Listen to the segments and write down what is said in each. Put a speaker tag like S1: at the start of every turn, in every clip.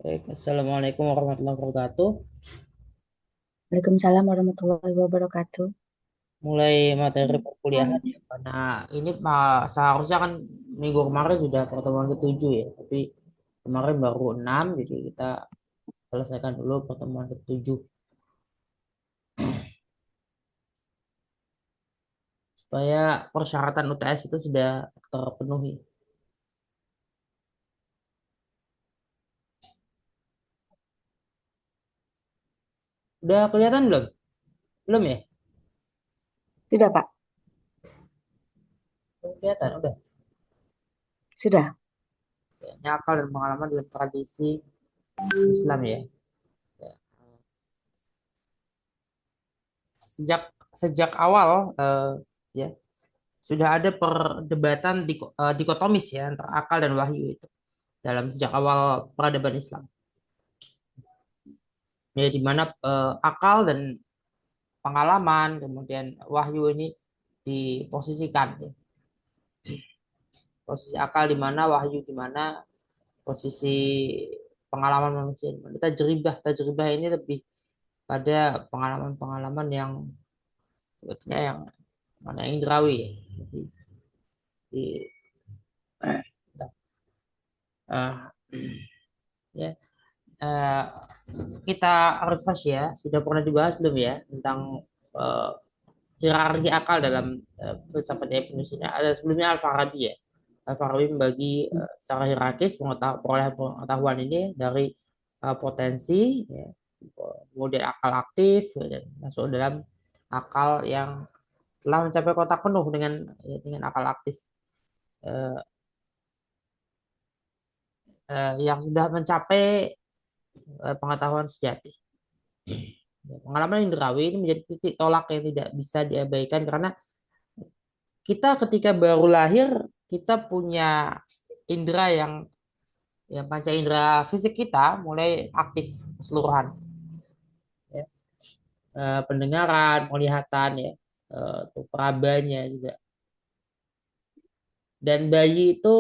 S1: Baik, Assalamualaikum warahmatullahi wabarakatuh.
S2: Waalaikumsalam warahmatullahi wabarakatuh.
S1: Mulai materi perkuliahan ya, karena ini seharusnya kan minggu kemarin sudah pertemuan ketujuh ya, tapi kemarin baru enam, jadi kita selesaikan dulu pertemuan ketujuh supaya persyaratan UTS itu sudah terpenuhi. Udah kelihatan belum? Belum ya?
S2: Sudah, Pak?
S1: Belum kelihatan, udah.
S2: Sudah.
S1: Ya, ini akal dan pengalaman dalam tradisi Islam ya. Ya. Sejak sejak awal ya sudah ada perdebatan dikotomis ya antara akal dan wahyu itu dalam sejak awal peradaban Islam. Ya, di mana akal dan pengalaman kemudian wahyu ini diposisikan ya. Posisi akal di mana, wahyu di mana, posisi pengalaman manusia di mana. Tajribah ini lebih pada pengalaman-pengalaman yang sebetulnya yang mana yang indrawi ya. Jadi, di, eh, ya eh, kita refresh ya, sudah pernah dibahas belum ya tentang eh, hierarki akal dalam filsafat Ibnu Sina. Ada sebelumnya Al-Farabi ya. Al-Farabi membagi secara hierarkis perolehan pengetahuan ini dari potensi, ya, kemudian akal aktif, ya, dan masuk dalam akal yang telah mencapai kotak penuh dengan akal aktif. Eh, yang sudah mencapai pengetahuan sejati. Ya, pengalaman indrawi ini menjadi titik tolak yang tidak bisa diabaikan karena kita ketika baru lahir kita punya indera yang panca indera fisik kita mulai aktif keseluruhan ya. Pendengaran, penglihatan ya, tuh perabanya juga. Dan bayi itu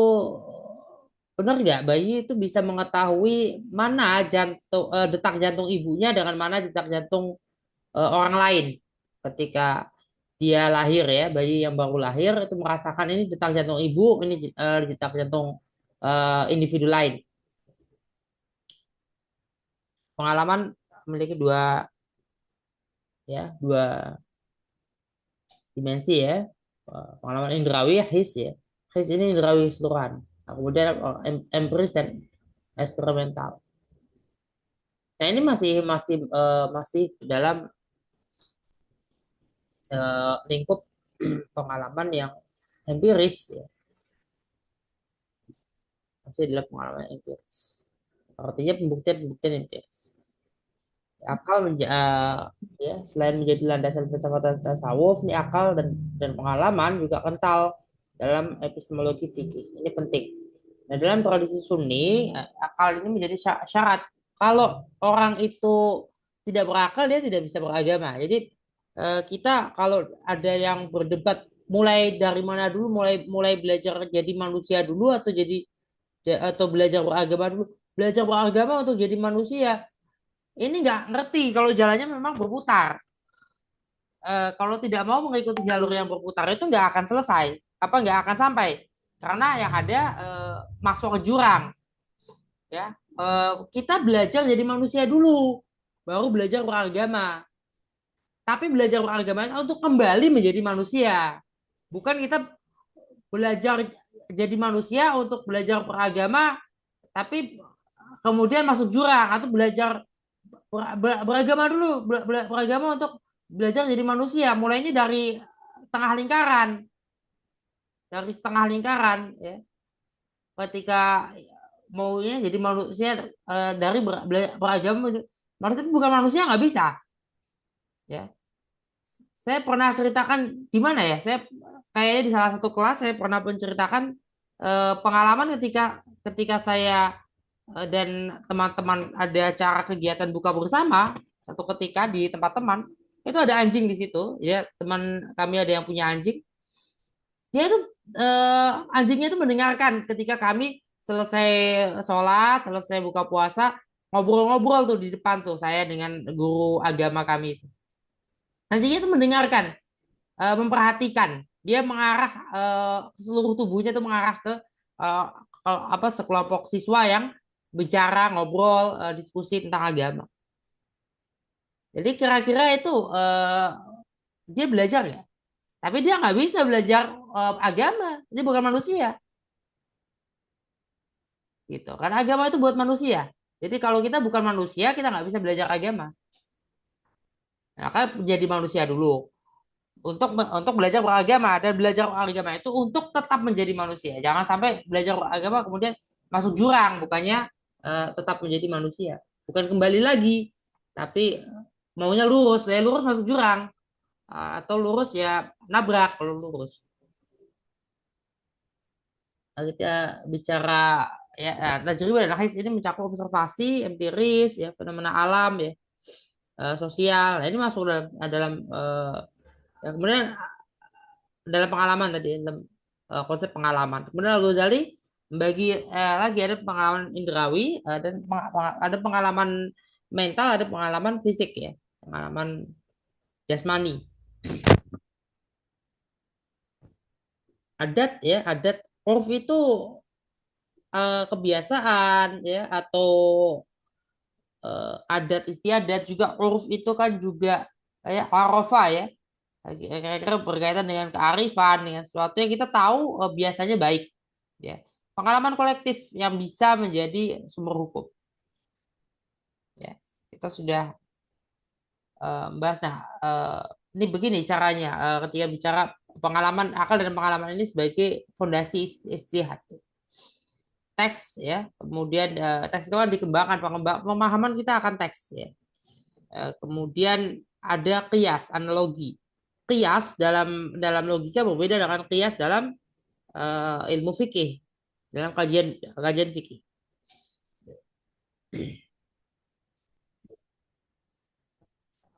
S1: benar nggak bayi itu bisa mengetahui mana detak jantung ibunya dengan mana detak jantung orang lain ketika dia lahir ya, bayi yang baru lahir itu merasakan ini detak jantung ibu, ini detak jantung individu lain. Pengalaman memiliki dua dimensi ya. Pengalaman indrawi ya, his ya. His ini indrawi keseluruhan. Nah, kemudian empiris dan eksperimental. Nah, ini masih dalam lingkup pengalaman yang empiris ya. Masih dalam pengalaman empiris. Artinya pembuktian empiris. Ya, selain menjadi landasan filsafat dan tasawuf, nih akal dan pengalaman juga kental dalam epistemologi fikih. Ini penting. Nah, dalam tradisi Sunni, akal ini menjadi syarat. Kalau orang itu tidak berakal, dia tidak bisa beragama. Jadi kita kalau ada yang berdebat mulai dari mana dulu, mulai mulai belajar jadi manusia dulu atau belajar beragama dulu. Belajar beragama untuk jadi manusia ini nggak ngerti kalau jalannya memang berputar. Kalau tidak mau mengikuti jalur yang berputar itu nggak akan selesai, apa nggak akan sampai, karena yang ada masuk ke jurang. Ya, kita belajar jadi manusia dulu, baru belajar beragama. Tapi belajar beragama itu untuk kembali menjadi manusia, bukan kita belajar jadi manusia untuk belajar beragama, tapi kemudian masuk jurang atau belajar beragama dulu, beragama untuk belajar jadi manusia, mulainya dari tengah lingkaran, dari setengah lingkaran ya. Ketika maunya jadi manusia dari beragama, maksudnya bukan manusia nggak bisa ya. Saya pernah ceritakan di mana ya, saya kayaknya di salah satu kelas saya pernah menceritakan pengalaman ketika ketika saya dan teman-teman ada acara kegiatan buka bersama satu ketika di tempat teman, itu ada anjing di situ ya, teman kami ada yang punya anjing, dia itu anjingnya itu mendengarkan ketika kami selesai sholat, selesai buka puasa, ngobrol-ngobrol tuh di depan tuh saya dengan guru agama kami itu. Nantinya itu mendengarkan, memperhatikan. Dia mengarah, seluruh tubuhnya tuh mengarah ke eh, apa sekelompok siswa yang bicara, ngobrol, diskusi tentang agama. Jadi kira-kira itu dia belajar ya. Tapi dia nggak bisa belajar agama. Dia bukan manusia, gitu. Karena agama itu buat manusia. Jadi kalau kita bukan manusia, kita nggak bisa belajar agama. Nah, maka jadi manusia dulu untuk belajar beragama, dan belajar beragama itu untuk tetap menjadi manusia. Jangan sampai belajar beragama kemudian masuk jurang, bukannya tetap menjadi manusia. Bukan kembali lagi, tapi maunya lurus, ya lurus masuk jurang. Atau lurus ya nabrak kalau lurus. Nah, kita bicara ya, tajribah dan hadis ini mencakup observasi empiris ya, fenomena alam ya, sosial. Nah, ini masuk dalam dalam ya, kemudian dalam pengalaman tadi, dalam konsep pengalaman. Kemudian Al-Ghazali membagi lagi ada pengalaman indrawi, dan ada pengalaman mental, ada pengalaman fisik ya, pengalaman jasmani. Adat ya, adat urf itu kebiasaan ya, atau adat istiadat. Juga uruf itu kan juga kayak arafa ya, kira-kira berkaitan dengan kearifan, dengan sesuatu yang kita tahu biasanya baik ya. Pengalaman kolektif yang bisa menjadi sumber hukum ya. Kita sudah membahas. Nah, ini begini caranya, ketika bicara pengalaman akal dan pengalaman ini sebagai fondasi istihad. Teks ya, kemudian teks itu kan dikembangkan, pemahaman kita akan teks ya. Kemudian ada kias, analogi. Kias dalam dalam logika berbeda dengan kias dalam ilmu fikih, dalam kajian kajian fikih.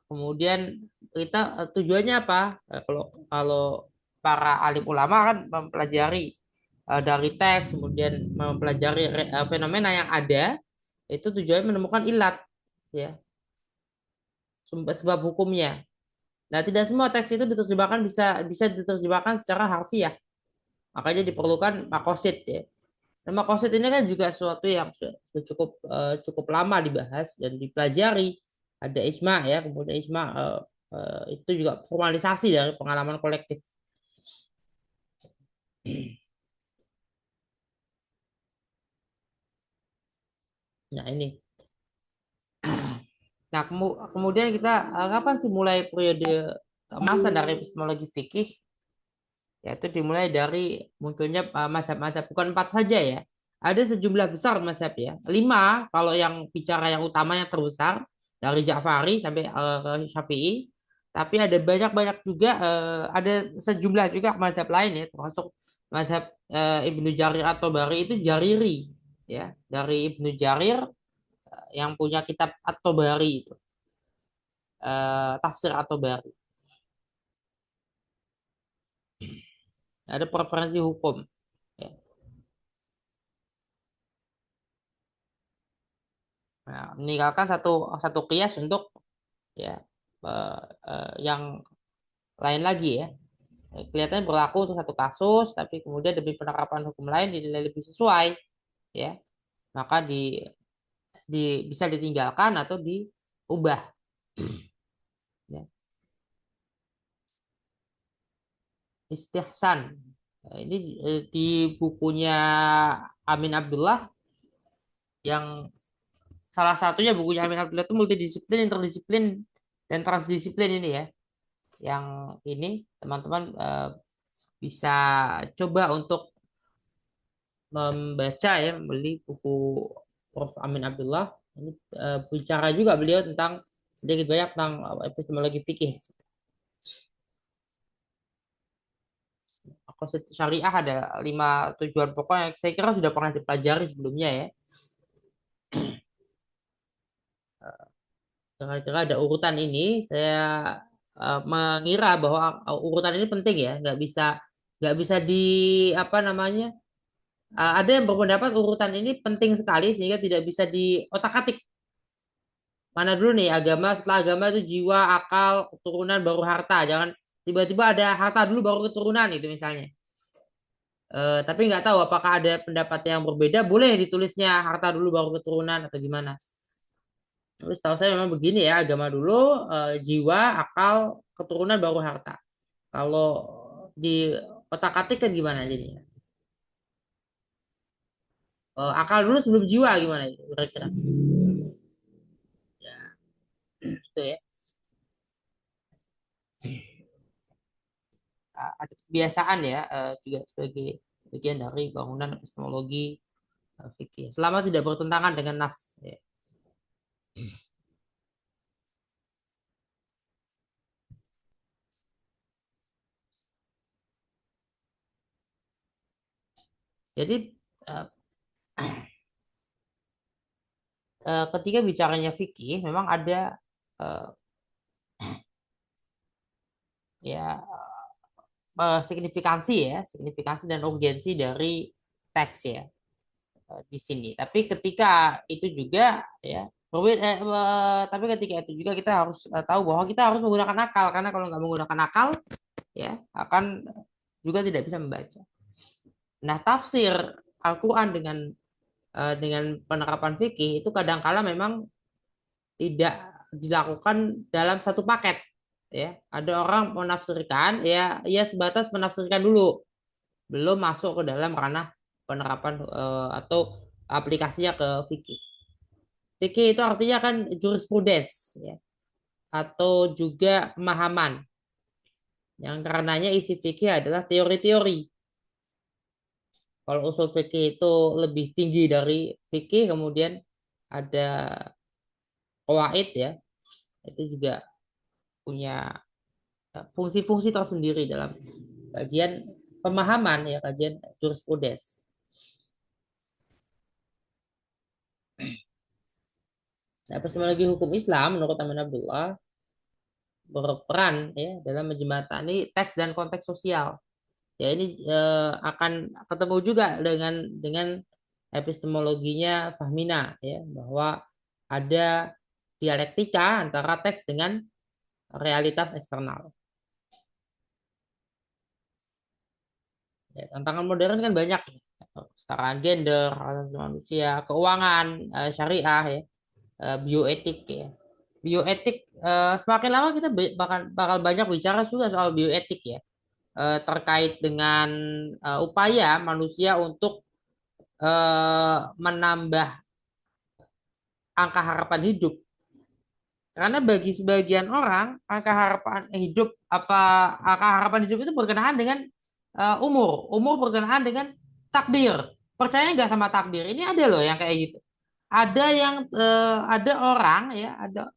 S1: Kemudian kita tujuannya apa? Kalau kalau para alim ulama kan mempelajari dari teks, kemudian mempelajari fenomena yang ada, itu tujuannya menemukan ilat ya, sebab hukumnya. Nah, tidak semua teks itu diterjemahkan, bisa bisa diterjemahkan secara harfiah. Makanya diperlukan makosid ya. Nah, makosid ini kan juga sesuatu yang cukup cukup lama dibahas dan dipelajari. Ada ijma ya, kemudian ijma itu juga formalisasi dari pengalaman kolektif. Nah, ini. Nah, kemudian kita kapan sih mulai periode masa dari epistemologi fikih? Yaitu dimulai dari munculnya mazhab-mazhab, bukan 4 saja ya. Ada sejumlah besar mazhab ya. 5 kalau yang bicara yang utamanya terbesar, dari Ja'fari sampai Syafi'i. Tapi ada banyak-banyak juga, ada sejumlah juga mazhab lain ya, termasuk mazhab Ibnu Jarir atau Bari itu Jariri ya, dari Ibnu Jarir yang punya kitab At-Tabari itu, tafsir At-Tabari. Ada preferensi hukum ya. Nah, meninggalkan satu satu kias untuk ya yang lain lagi ya. Kelihatannya berlaku untuk satu kasus, tapi kemudian demi penerapan hukum lain dinilai lebih sesuai ya, maka bisa ditinggalkan atau diubah ya. Istihsan. Nah, ini di bukunya Amin Abdullah, yang salah satunya bukunya Amin Abdullah itu multidisiplin, interdisiplin, dan transdisiplin ini ya. Yang ini teman-teman bisa coba untuk membaca ya, membeli buku Prof. Amin Abdullah. Ini bicara juga beliau tentang sedikit banyak tentang epistemologi fikih. Konsep syariah ada 5 tujuan pokok yang saya kira sudah pernah dipelajari sebelumnya ya. Kira-kira ada urutan ini, saya mengira bahwa urutan ini penting ya, nggak bisa di apa namanya, ada yang berpendapat urutan ini penting sekali sehingga tidak bisa diotak-atik mana dulu nih agama, setelah agama itu jiwa, akal, keturunan baru harta. Jangan tiba-tiba ada harta dulu baru keturunan itu misalnya. Tapi nggak tahu apakah ada pendapat yang berbeda, boleh ditulisnya harta dulu baru keturunan atau gimana. Tapi setahu saya memang begini ya, agama dulu, jiwa, akal, keturunan baru harta. Kalau di otak-atik kan gimana jadinya? Akal dulu sebelum jiwa gimana itu kira-kira? Ya, itu ya. Ada kebiasaan ya, juga sebagai bagian dari bangunan epistemologi fikih. Selama tidak bertentangan dengan nas. Ya. Jadi uh, ketika bicaranya fikih, memang ada uh, ya signifikansi dan urgensi dari teks ya di sini. Tapi ketika itu juga ya tapi ketika itu juga kita harus tahu bahwa kita harus menggunakan akal karena kalau nggak menggunakan akal ya akan juga tidak bisa membaca. Nah, tafsir Al-Qur'an dengan penerapan fikih itu kadangkala memang tidak dilakukan dalam satu paket ya. Ada orang menafsirkan ya sebatas menafsirkan dulu, belum masuk ke dalam ranah penerapan atau aplikasinya ke fikih. Fikih itu artinya kan jurisprudence ya, atau juga pemahaman yang karenanya isi fikih adalah teori-teori. Kalau usul fikih itu lebih tinggi dari fikih, kemudian ada qawaid ya, itu juga punya fungsi-fungsi tersendiri dalam kajian pemahaman ya, kajian jurisprudence. Nah, epistemologi hukum Islam menurut Amin Abdullah berperan ya dalam menjembatani teks dan konteks sosial. Ya ini akan ketemu juga dengan epistemologinya Fahmina ya bahwa ada dialektika antara teks dengan realitas eksternal. Ya, tantangan modern kan banyak ya. Kesetaraan gender, hak asasi manusia, keuangan, syariah ya, bioetik ya. Bioetik semakin lama kita bakal banyak bicara juga soal bioetik ya. Terkait dengan upaya manusia untuk menambah angka harapan hidup. Karena bagi sebagian orang angka harapan hidup angka harapan hidup itu berkenaan dengan umur berkenaan dengan takdir. Percaya nggak sama takdir? Ini ada loh yang kayak gitu. Ada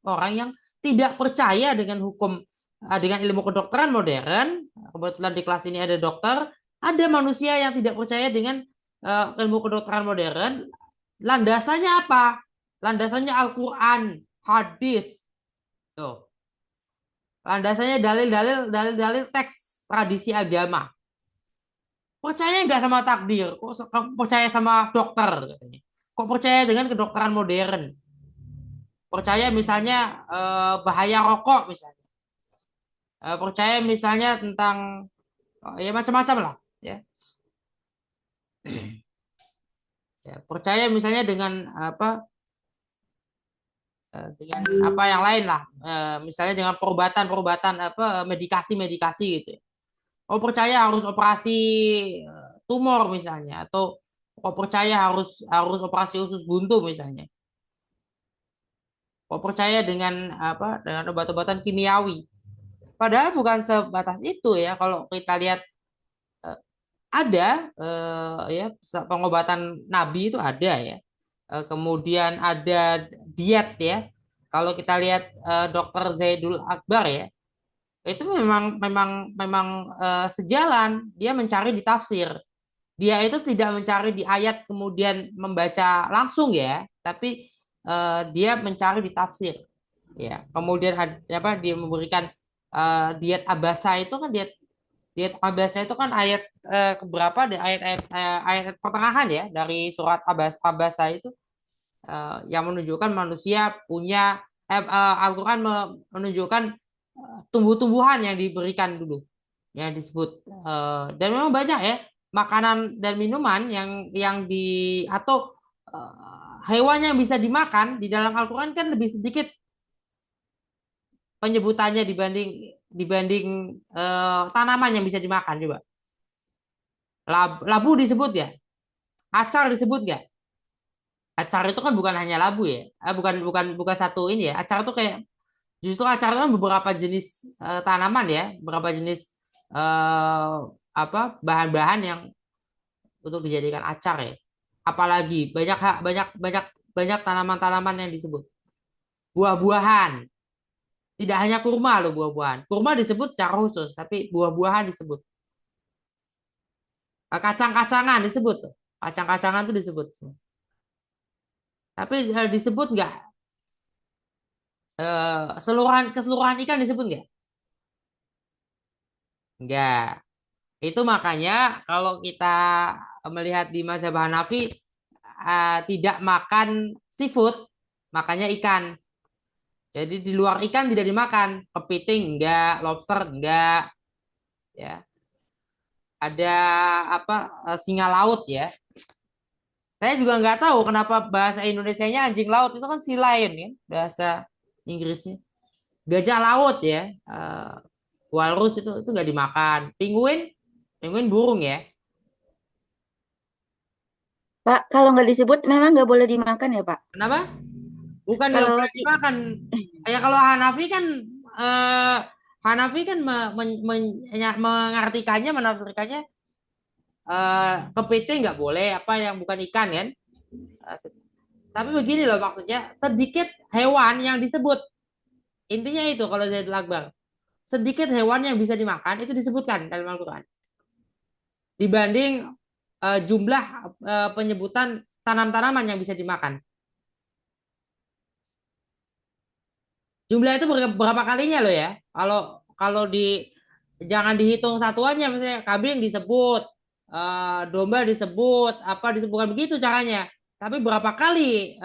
S1: orang yang tidak percaya dengan hukum dengan ilmu kedokteran modern. Kebetulan di kelas ini ada dokter. Ada manusia yang tidak percaya dengan ilmu kedokteran modern. Landasannya apa? Landasannya Al-Quran, hadis. Tuh. Landasannya dalil-dalil teks tradisi agama. Percaya nggak sama takdir? Kok percaya sama dokter? Kok percaya dengan kedokteran modern? Percaya misalnya bahaya rokok misalnya. Percaya misalnya tentang ya macam-macam lah. Ya. Ya, percaya misalnya dengan apa yang lain lah. Misalnya dengan perobatan apa medikasi-medikasi gitu. Oh percaya harus operasi tumor misalnya atau kok percaya harus harus operasi usus buntu misalnya. Kok percaya dengan obat-obatan kimiawi. Padahal bukan sebatas itu ya. Kalau kita lihat eh, ada ya pengobatan Nabi itu ada ya. Kemudian ada diet ya. Kalau kita lihat Dokter Zaidul Akbar ya, itu memang sejalan. Dia mencari di tafsir. Dia itu tidak mencari di ayat kemudian membaca langsung ya, tapi dia mencari di tafsir. Ya, kemudian dia memberikan diet abasa itu kan diet diet abasa itu kan ayat keberapa deh ayat pertengahan ya dari surat abasa itu yang menunjukkan manusia punya Al-Quran menunjukkan tumbuh-tumbuhan yang diberikan dulu, yang disebut. Dan memang banyak ya makanan dan minuman yang atau hewan yang bisa dimakan di dalam Al-Quran kan lebih sedikit penyebutannya dibanding dibanding tanaman yang bisa dimakan. Coba labu disebut ya, acar disebut nggak? Acar itu kan bukan hanya labu ya, bukan bukan bukan satu ini ya. Acar itu kayak justru acar itu kan beberapa jenis tanaman ya, beberapa jenis eh, apa bahan-bahan yang untuk dijadikan acar ya. Apalagi banyak banyak banyak tanaman-tanaman yang disebut. Buah-buahan, tidak hanya kurma loh buah-buahan. Kurma disebut secara khusus, tapi buah-buahan disebut. Kacang-kacangan disebut tuh. Kacang-kacangan itu disebut. Tapi disebut nggak keseluruhan ikan disebut nggak? Nggak. Itu makanya kalau kita melihat di mazhab Hanafi tidak makan seafood, makanya ikan. Jadi di luar ikan tidak dimakan, kepiting enggak, lobster enggak, ya. Ada apa singa laut ya. Saya juga nggak tahu kenapa bahasa Indonesianya anjing laut itu kan sea lion ya, bahasa Inggrisnya. Gajah laut ya, walrus itu nggak dimakan. Penguin, penguin burung ya.
S2: Pak, kalau nggak disebut memang nggak boleh dimakan ya, Pak?
S1: Kenapa? Bukan nggak
S2: Kalau
S1: boleh dimakan. Ya kalau eh, Hanafi kan mengartikannya, menafsirkannya kepiting nggak boleh, apa yang bukan ikan kan? Tapi begini loh maksudnya, sedikit hewan yang disebut. Intinya itu kalau Zaidul Akbar. Sedikit hewan yang bisa dimakan itu disebutkan dalam Al-Quran. Dibanding jumlah penyebutan tanam-tanaman yang bisa dimakan. Jumlah itu berapa kalinya loh ya. Kalau kalau jangan dihitung satuannya, misalnya kambing disebut, domba disebut, apa disebutkan begitu caranya. Tapi berapa kali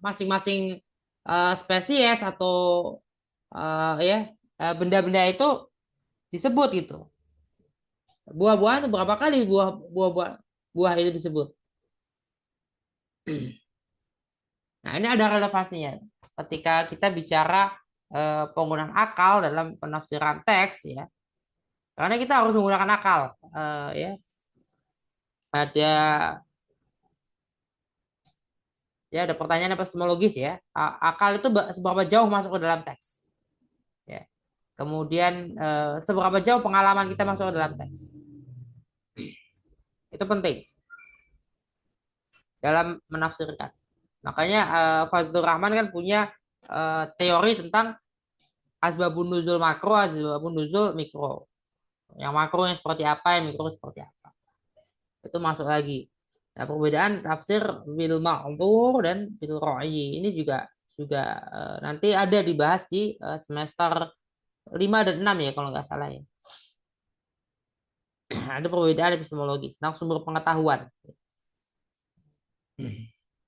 S1: masing-masing spesies atau ya benda-benda itu disebut gitu. Buah-buahan itu berapa kali buah itu disebut. Nah, ini ada relevansinya ketika kita bicara penggunaan akal dalam penafsiran teks ya. Karena kita harus menggunakan akal ya. Ada ada pertanyaan epistemologis ya. Akal itu seberapa jauh masuk ke dalam teks. Ya. Kemudian seberapa jauh pengalaman kita masuk ke dalam teks. Itu penting dalam menafsirkan. Makanya Fazlur Rahman kan punya teori tentang asbabun nuzul makro, asbabun nuzul mikro. Yang makro yang seperti apa, yang mikro seperti apa. Itu masuk lagi. Nah, perbedaan tafsir bil ma'dzur dan bil ra'i ini juga juga nanti ada dibahas di semester 5 dan 6 ya kalau nggak salah ya. Ada perbedaan epistemologis tentang sumber pengetahuan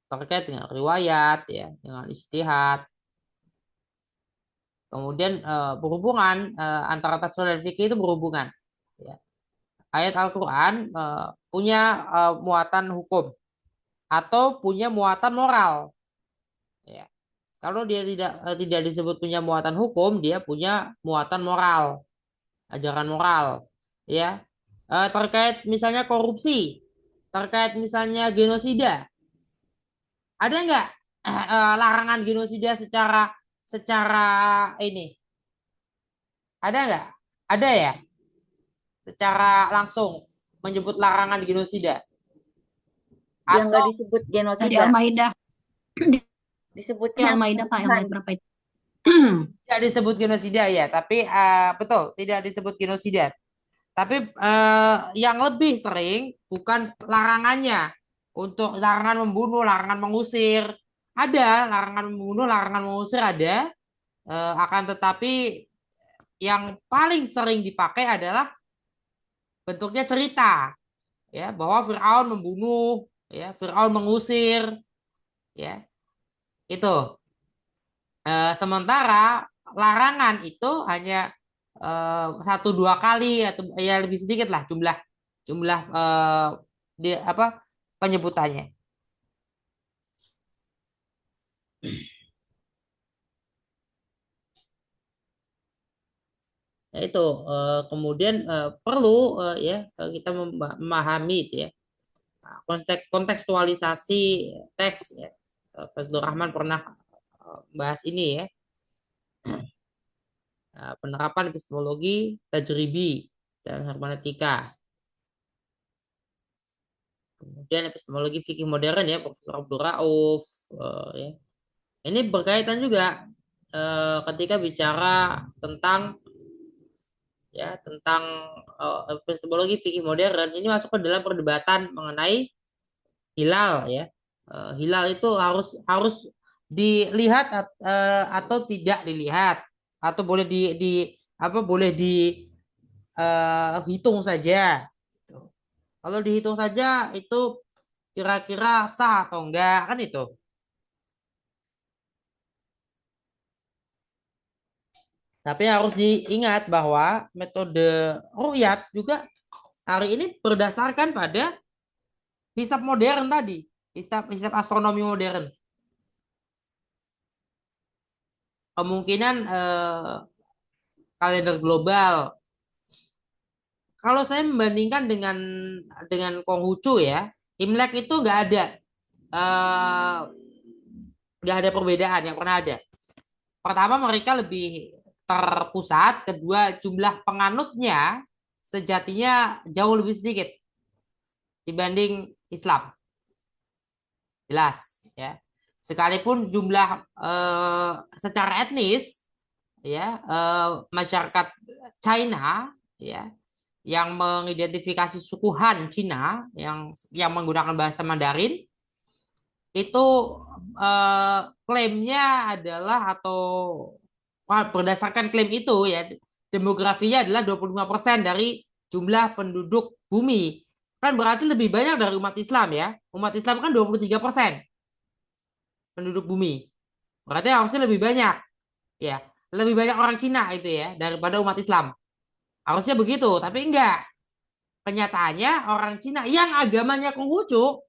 S1: terkait dengan riwayat ya, dengan ijtihad. Kemudian berhubungan antara tafsir dan fikih itu berhubungan. Ya. Ayat Al-Quran punya muatan hukum atau punya muatan moral. Ya. Kalau dia tidak disebut punya muatan hukum, dia punya muatan moral, ajaran moral. Ya, terkait misalnya korupsi, terkait misalnya genosida, ada nggak larangan genosida secara secara ini? Ada nggak? Ada ya, secara langsung menyebut larangan genosida
S2: yang nggak
S1: atau
S2: disebut
S3: Di
S2: genosida,
S3: Al-Maidah, di
S2: disebutnya
S3: Al-Maidah Pak, yang
S2: pembunuhan.
S3: ayat berapa itu?
S1: tidak disebut genosida ya, tapi betul tidak disebut genosida. Tapi yang lebih sering bukan larangannya untuk larangan membunuh, larangan mengusir. Ada larangan membunuh, larangan mengusir ada. Akan tetapi yang paling sering dipakai adalah bentuknya cerita, ya bahwa Firaun membunuh, ya Firaun mengusir, ya itu. Sementara larangan itu hanya 1-2 kali atau ya lebih sedikit lah jumlah jumlah di apa penyebutannya. Ya itu kemudian perlu ya kita memahami itu ya. Nah, kontekstualisasi teks ya. Fazlur Rahman pernah bahas ini ya. Penerapan epistemologi tajribi dan hermeneutika. Kemudian epistemologi fikih modern ya Profesor Abdul Rauf ya. Ini berkaitan juga ketika bicara tentang ya tentang epistemologi fikih modern ini masuk ke dalam perdebatan mengenai hilal ya. Hilal itu harus harus dilihat atau tidak dilihat atau boleh di apa boleh dihitung saja. Kalau dihitung saja itu kira-kira sah atau enggak kan itu. Tapi harus diingat bahwa metode ru'yat juga hari ini berdasarkan pada hisab modern tadi, hisab astronomi modern. Kemungkinan kalender global. Kalau saya membandingkan dengan Konghucu ya, Imlek itu eh, nggak ada perbedaan yang pernah ada. Pertama mereka lebih terpusat, kedua jumlah penganutnya sejatinya jauh lebih sedikit dibanding Islam. Jelas ya. Sekalipun jumlah secara etnis ya masyarakat China ya yang mengidentifikasi suku Han Cina yang menggunakan bahasa Mandarin itu klaimnya adalah atau berdasarkan klaim itu ya demografinya adalah 25% dari jumlah penduduk bumi. Kan berarti lebih banyak dari umat Islam ya. Umat Islam kan 23% penduduk bumi. Berarti harusnya lebih banyak ya. Lebih banyak orang Cina itu ya daripada umat Islam. Harusnya begitu, tapi enggak. Kenyataannya orang Cina yang agamanya Konghucu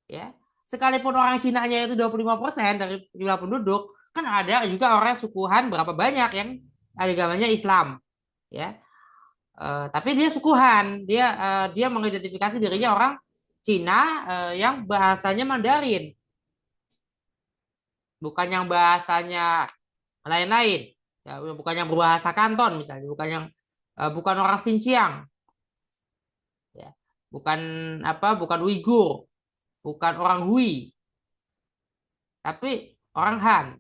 S1: ya sekalipun orang Cina-nya itu 25% dari jumlah penduduk kan ada juga orang sukuhan berapa banyak yang agamanya Islam ya. Tapi dia sukuhan dia mengidentifikasi dirinya orang Cina yang bahasanya Mandarin bukan yang bahasanya lain-lain ya, bukan yang berbahasa Kanton misalnya bukan orang Xinjiang ya bukan bukan Uighur bukan orang Hui tapi orang Han.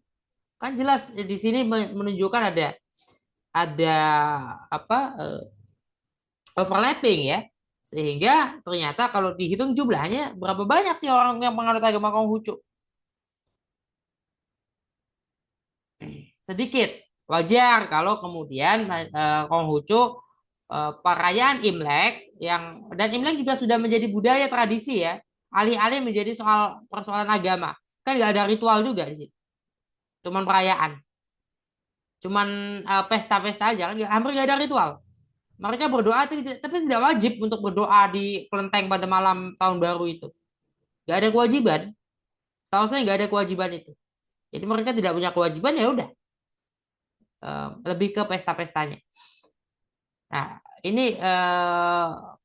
S1: Kan jelas di sini menunjukkan ada apa overlapping ya. Sehingga ternyata kalau dihitung jumlahnya berapa banyak sih orang yang menganut agama Konghucu? Sedikit. Wajar kalau kemudian Konghucu perayaan Imlek dan Imlek juga sudah menjadi budaya tradisi ya. Alih-alih menjadi soal persoalan agama. Kan nggak ada ritual juga di situ. Cuman perayaan. Cuman pesta-pesta aja kan hampir nggak ada ritual. Mereka berdoa tapi tidak wajib untuk berdoa di kelenteng pada malam tahun baru itu. Nggak ada kewajiban. Setahu saya nggak ada kewajiban itu. Jadi mereka tidak punya kewajiban ya udah. Lebih ke pesta-pestanya. Nah, ini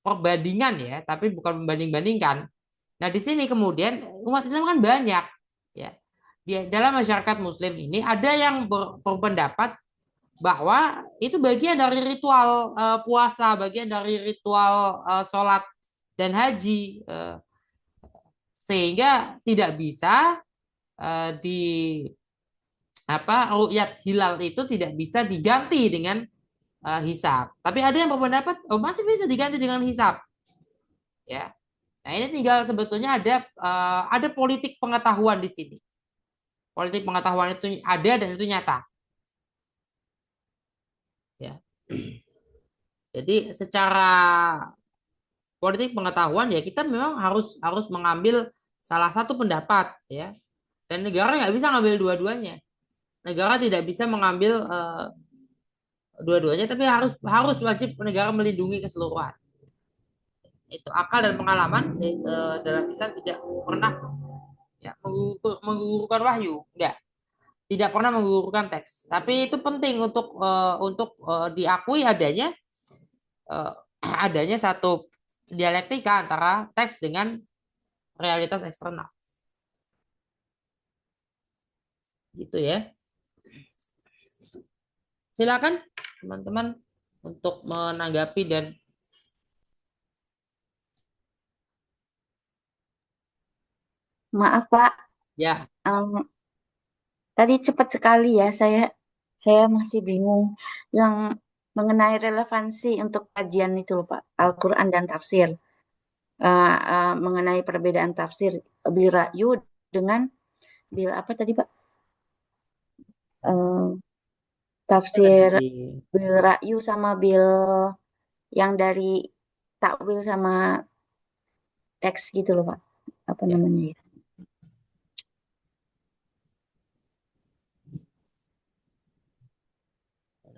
S1: perbandingan ya, tapi bukan membanding-bandingkan. Nah, di sini kemudian umat Islam kan banyak ya. Di dalam masyarakat Muslim ini ada yang berpendapat bahwa itu bagian dari ritual puasa, bagian dari ritual sholat dan haji, sehingga tidak bisa di ru'yat hilal itu tidak bisa diganti dengan hisab. Tapi ada yang berpendapat oh masih bisa diganti dengan hisab, ya. Nah ini tinggal sebetulnya ada politik pengetahuan di sini. Politik pengetahuan itu ada dan itu nyata. Ya. Jadi secara politik pengetahuan ya kita memang harus mengambil salah satu pendapat ya. Dan negara nggak bisa ngambil dua-duanya. negara tidak bisa mengambil dua-duanya, tapi harus harus wajib negara melindungi keseluruhan. Itu akal dan pengalaman dalam Islam tidak pernah ya, menggugurkan wahyu, enggak, tidak pernah menggugurkan teks. Tapi itu penting untuk diakui eh, adanya satu dialektika antara teks dengan realitas eksternal. Gitu ya. Silakan teman-teman untuk menanggapi dan
S2: Maaf Pak,
S1: ya.
S2: em, tadi cepat sekali ya saya masih bingung yang mengenai relevansi untuk kajian itu loh Pak, Al-Quran dan tafsir. Mengenai perbedaan tafsir bil ra'yu dengan bil apa tadi Pak? Eh, tafsir
S1: Tadi
S2: bil ra'yu sama bil yang dari takwil sama teks gitu loh Pak. Apa
S1: ya,
S2: namanya ya?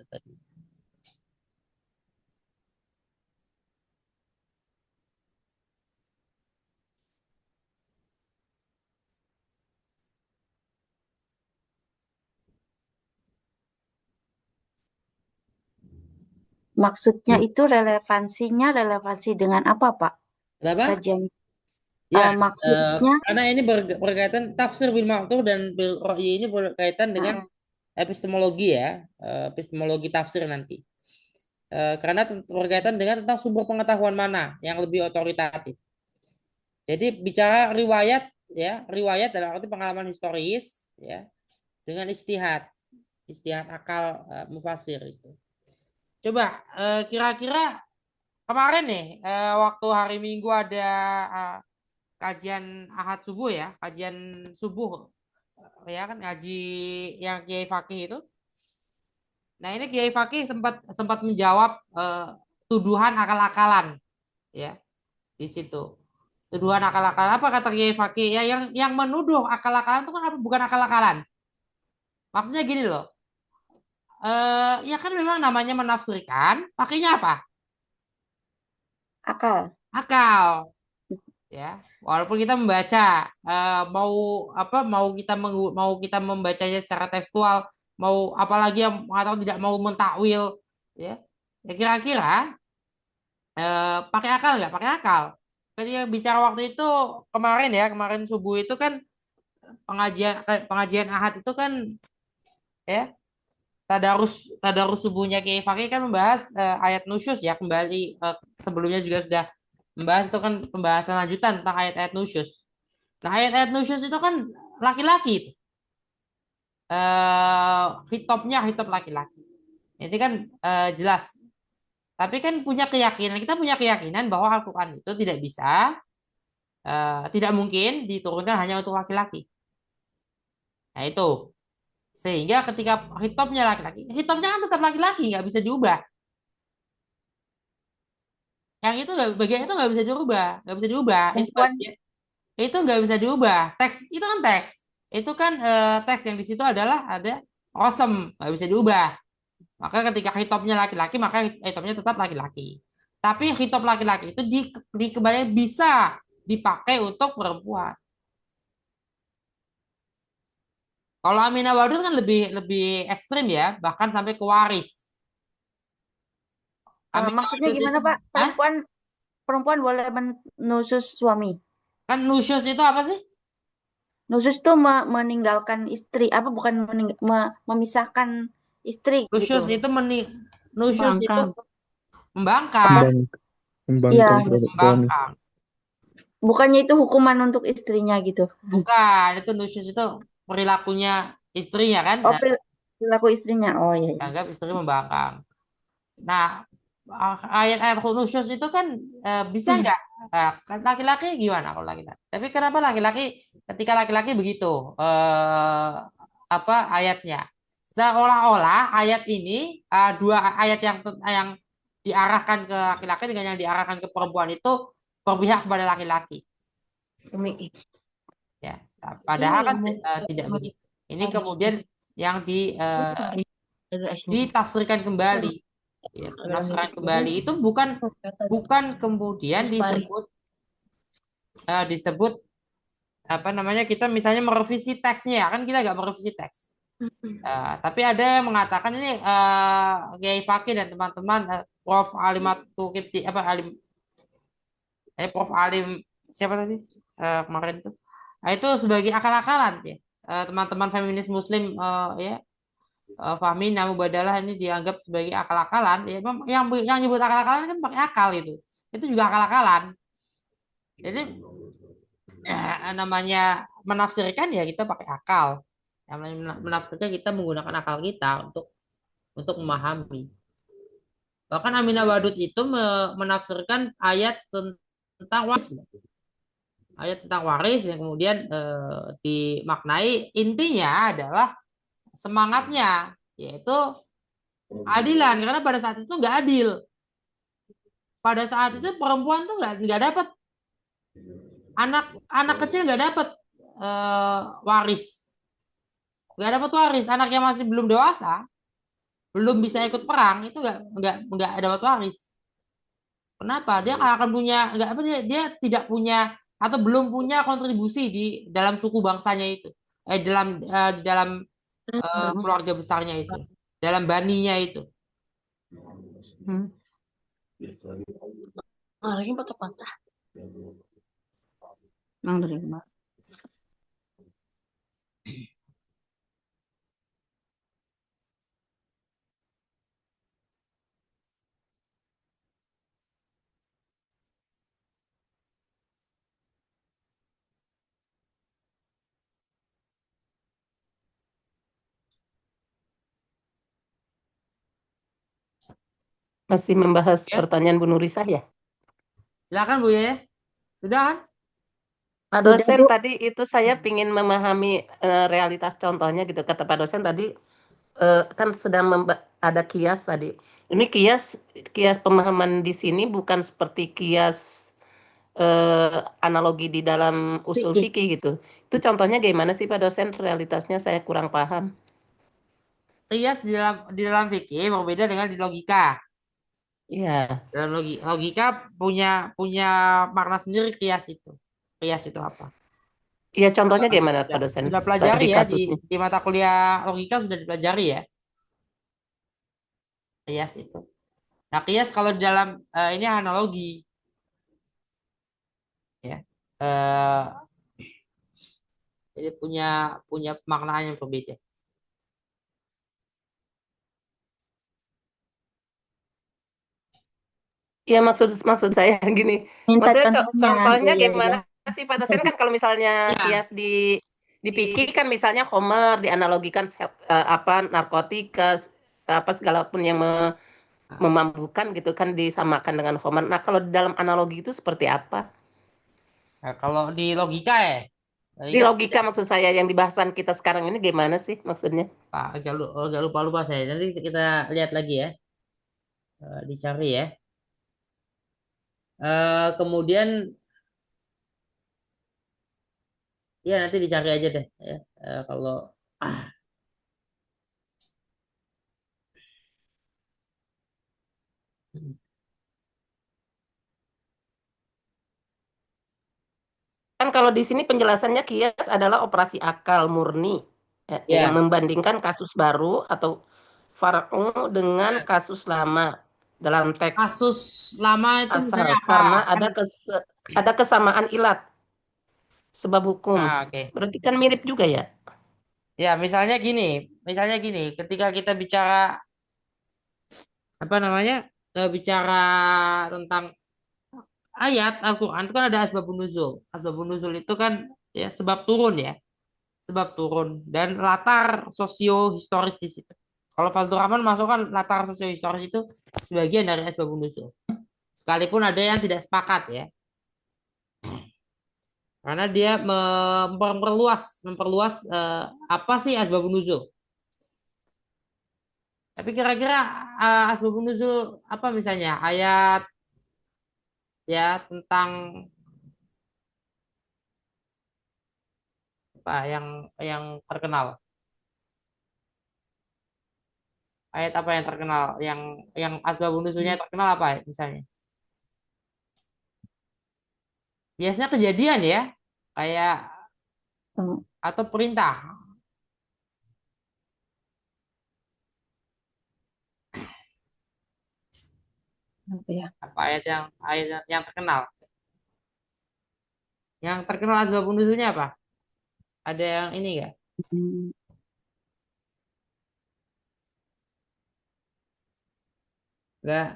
S1: tadi.
S2: Maksudnya itu relevansi dengan apa Pak?
S1: Kenapa?
S2: Kajian
S1: Ya,
S2: maksudnya
S1: karena ini berkaitan tafsir bil ma'thur dan bil ra'yi ini berkaitan dengan
S2: eh,
S1: epistemologi ya, epistemologi tafsir nanti. Karena berkaitan dengan tentang sumber pengetahuan mana yang lebih otoritatif. Jadi bicara riwayat ya, riwayat dalam arti pengalaman historis ya, dengan istihad akal mufasir itu. Coba kira-kira kemarin nih waktu hari Minggu ada eh, kajian Ahad subuh ya, kajian subuh ya kan ngaji yang Kiai Fakih itu. Nah, ini Kiai Fakih sempat sempat menjawab tuduhan akal-akalan ya di situ. Tuduhan akal-akalan apa kata Kiai Fakih? Ya yang menuduh akal-akalan itu kan apa bukan akal-akalan. Maksudnya gini loh. Ya kan memang namanya menafsirkan, pakainya apa?
S2: akal.
S1: Akal. Ya walaupun kita membaca mau apa mau kita membacanya secara tekstual mau apalagi yang atau tidak mau mentakwil ya ya kira-kira pakai akal nggak pakai akal ketika bicara waktu itu kemarin ya kemarin subuh itu kan pengajian pengajian ahad itu kan ya tadarus tadarus subuhnya Kiai Fakih kan membahas ayat nusyus ya kembali sebelumnya juga sudah membahas itu kan pembahasan lanjutan tentang ayat-ayat nusyus. Nah, ayat-ayat nusyus itu kan laki-laki itu. Hitopnya hitop laki-laki. Ini kan jelas. Tapi kan punya keyakinan, kita punya keyakinan bahwa Al-Quran itu tidak bisa, tidak mungkin diturunkan hanya untuk laki-laki. Nah, itu. Sehingga ketika hitopnya laki-laki, hitopnya kan tetap laki-laki, nggak bisa diubah. Yang itu nggak, bagian itu nggak bisa diubah, nggak bisa diubah. Itu
S2: Perempuan
S1: bagian, itu nggak bisa diubah. Teks itu kan teks. Itu kan teks yang di situ adalah ada kosem, nggak bisa diubah. Maka ketika hitopnya laki-laki, maka hitopnya tetap laki-laki. Tapi hitop laki-laki itu di kembali bisa dipakai untuk perempuan. Kalau Aminah Wadud kan lebih lebih ekstrim ya, bahkan sampai ke waris. Aminah
S2: maksudnya
S1: Wadud
S2: gimana
S1: itu,
S2: Pak?
S1: Hah?
S2: Perempuan boleh menusus suami.
S1: Kan nusyus itu apa sih?
S2: Nusus tuh meninggalkan istri, apa bukan memisahkan istri gitu.
S1: Nusyus itu nusyus itu
S3: Bangkang.
S1: membangkang,
S3: Membang,
S2: Iya,
S3: membangkang terhadap suami.
S1: membangkang.
S2: bukannya itu hukuman untuk istrinya gitu.
S1: Bukan, itu nusyus itu perilakunya istrinya kan,
S2: Oh, perilaku istrinya. Oh iya, iya.
S1: anggap istri membangkang. Nah, ayat-ayat khusus itu kan bisa
S2: Hmm.
S1: nggak? Kan laki-laki gimana kalau laki-laki? Tapi kenapa laki-laki ketika laki-laki begitu apa ayatnya? Seolah-olah ayat ini dua ayat yang diarahkan ke laki-laki dengan yang diarahkan ke perempuan itu berpihak kepada laki-laki. Ya, nah, padahal kan tidak begitu. Ini kemudian yang ditafsirkan kembali. Ya, penafsiran kembali itu bukan kemudian disebut apa namanya, kita misalnya merevisi teksnya ya, kan kita nggak merevisi teks. Tapi ada yang mengatakan ini Kiai Fakih dan teman-teman, Prof. Alimatul Kipti apa Prof. Alim siapa tadi kemarin itu. Nah, itu sebagai akal-akalan ya. Teman-teman feminis Muslim ya, Fahmi Namu Badalah ini dianggap sebagai akal-akalan. Ya, yang nyebut akal-akalan kan pakai akal itu. Itu juga akal-akalan. Jadi namanya menafsirkan ya kita pakai akal. Yang namanya menafsirkan kita menggunakan akal kita untuk memahami. Bahkan Aminah Wadud itu menafsirkan ayat tentang waris. Ayat tentang waris yang kemudian dimaknai intinya adalah semangatnya, yaitu adilan, karena pada saat itu nggak adil. Pada saat itu perempuan tuh nggak dapat, anak anak kecil nggak dapat waris, anak yang masih belum dewasa, belum bisa ikut perang itu nggak dapat waris. Kenapa? Dia akan punya nggak apa dia tidak punya atau belum punya kontribusi di dalam suku bangsanya itu, dalam keluarga besarnya itu, dalam baninya itu.
S2: Lagi patah-patah. Mang dari mana?
S3: Masih membahas
S1: Ya,
S3: pertanyaan Bu Nurisah ya?
S1: silakan Bu ya. Sudah kan?
S3: Pak
S2: Sudah,
S3: dosen
S2: Bu.
S3: tadi itu saya ingin memahami realitas contohnya gitu. Kata Pak dosen tadi kan sedang ada kias tadi. Ini kias pemahaman di sini bukan seperti kias analogi di dalam usul
S2: Fikih.
S3: fikih gitu. Itu contohnya gimana sih Pak dosen? Realitasnya saya kurang paham.
S1: Kias di dalam fikih berbeda dengan di logika.
S3: Iya.
S1: Dalam logika punya punya makna sendiri kias itu. Kias itu apa?
S3: Iya contohnya gimana
S1: Sudah
S3: Pak dosen?
S1: sudah pelajari
S3: Tadi
S1: ya di
S3: kasusnya.
S1: di mata kuliah logika sudah dipelajari ya kias itu. Nah, kias kalau di dalam ini analogi ya. Eh, jadi punya punya pemaknaan yang berbeda.
S3: Iya maksud maksud saya gini,
S2: Minta
S3: maksudnya
S2: contohnya.
S3: contohnya
S2: Ya, ya,
S3: gimana
S2: ya.
S3: sih Pak
S2: Bisa,
S3: dosen
S2: Bu.
S3: kan kalau misalnya
S1: Ya,
S3: kias di fikih kan misalnya Homer dianalogikan apa narkotika apa segala pun yang memabukkan gitu kan disamakan dengan Homer. Nah kalau di dalam analogi itu seperti apa?
S1: nah, kalau di logika ya,
S3: Di
S1: logika
S3: logika maksud saya yang di bahasan kita sekarang ini gimana sih maksudnya?
S1: Pak, agak lupa lupa saya. Nanti kita lihat lagi ya, dicari ya. Kemudian ya nanti dicari aja deh ya. Kalau
S3: Kan kalau di sini penjelasannya kias adalah operasi akal murni yang
S1: ya
S3: membandingkan kasus baru atau far'u dengan kasus lama dalam teks
S1: kasus lama itu
S3: asal
S1: misalnya apa?
S3: karena
S1: Kan
S3: ada kesamaan ilat sebab hukum.
S1: oke.
S3: Berarti kan mirip juga ya.
S1: Ya, misalnya gini, ketika kita bicara apa namanya? Bicara tentang ayat Al-Qur'an itu kan ada asbabun nuzul. Asbabun nuzul itu kan ya sebab turun ya, sebab turun dan latar sosio historis di situ. Kalau Fazlur Rahman masukkan latar sosio historis itu sebagian dari asbabun nuzul. Sekalipun ada yang tidak sepakat ya. Karena dia memperluas apa sih asbabun nuzul. Tapi kira-kira asbabun nuzul apa misalnya ayat ya tentang apa yang terkenal. Ayat apa yang terkenal? Yang asbabun nuzulnya terkenal apa misalnya? Biasanya kejadian ya, kayak
S2: Oh,
S1: atau perintah.
S2: apa ya?
S1: Apa ayat yang terkenal? Yang terkenal asbabun nuzulnya apa? Ada yang ini enggak?
S2: Hmm,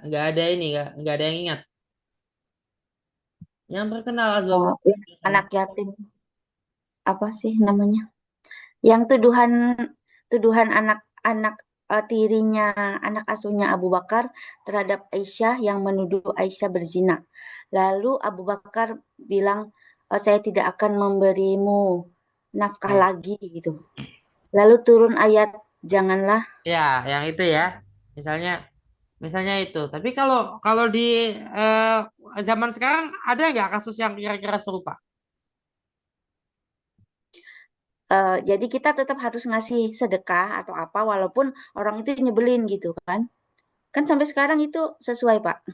S1: Enggak ada ini, enggak ada yang ingat. Yang terkenal asbabun
S2: oh, ya,
S1: nuzul misalnya.
S2: anak yatim apa sih namanya? Yang tuduhan tuduhan anak-anak tirinya anak asuhnya Abu Bakar terhadap Aisyah yang menuduh Aisyah berzina. Lalu Abu Bakar bilang, saya tidak akan memberimu nafkah
S1: Ya,
S2: lagi gitu. Lalu turun ayat janganlah.
S1: ya, yang itu ya. Misalnya misalnya itu. Tapi kalau kalau di eh, zaman sekarang ada nggak kasus yang kira-kira serupa?
S2: Jadi kita tetap harus ngasih sedekah atau apa walaupun orang itu nyebelin gitu kan. Kan sampai sekarang itu sesuai, Pak.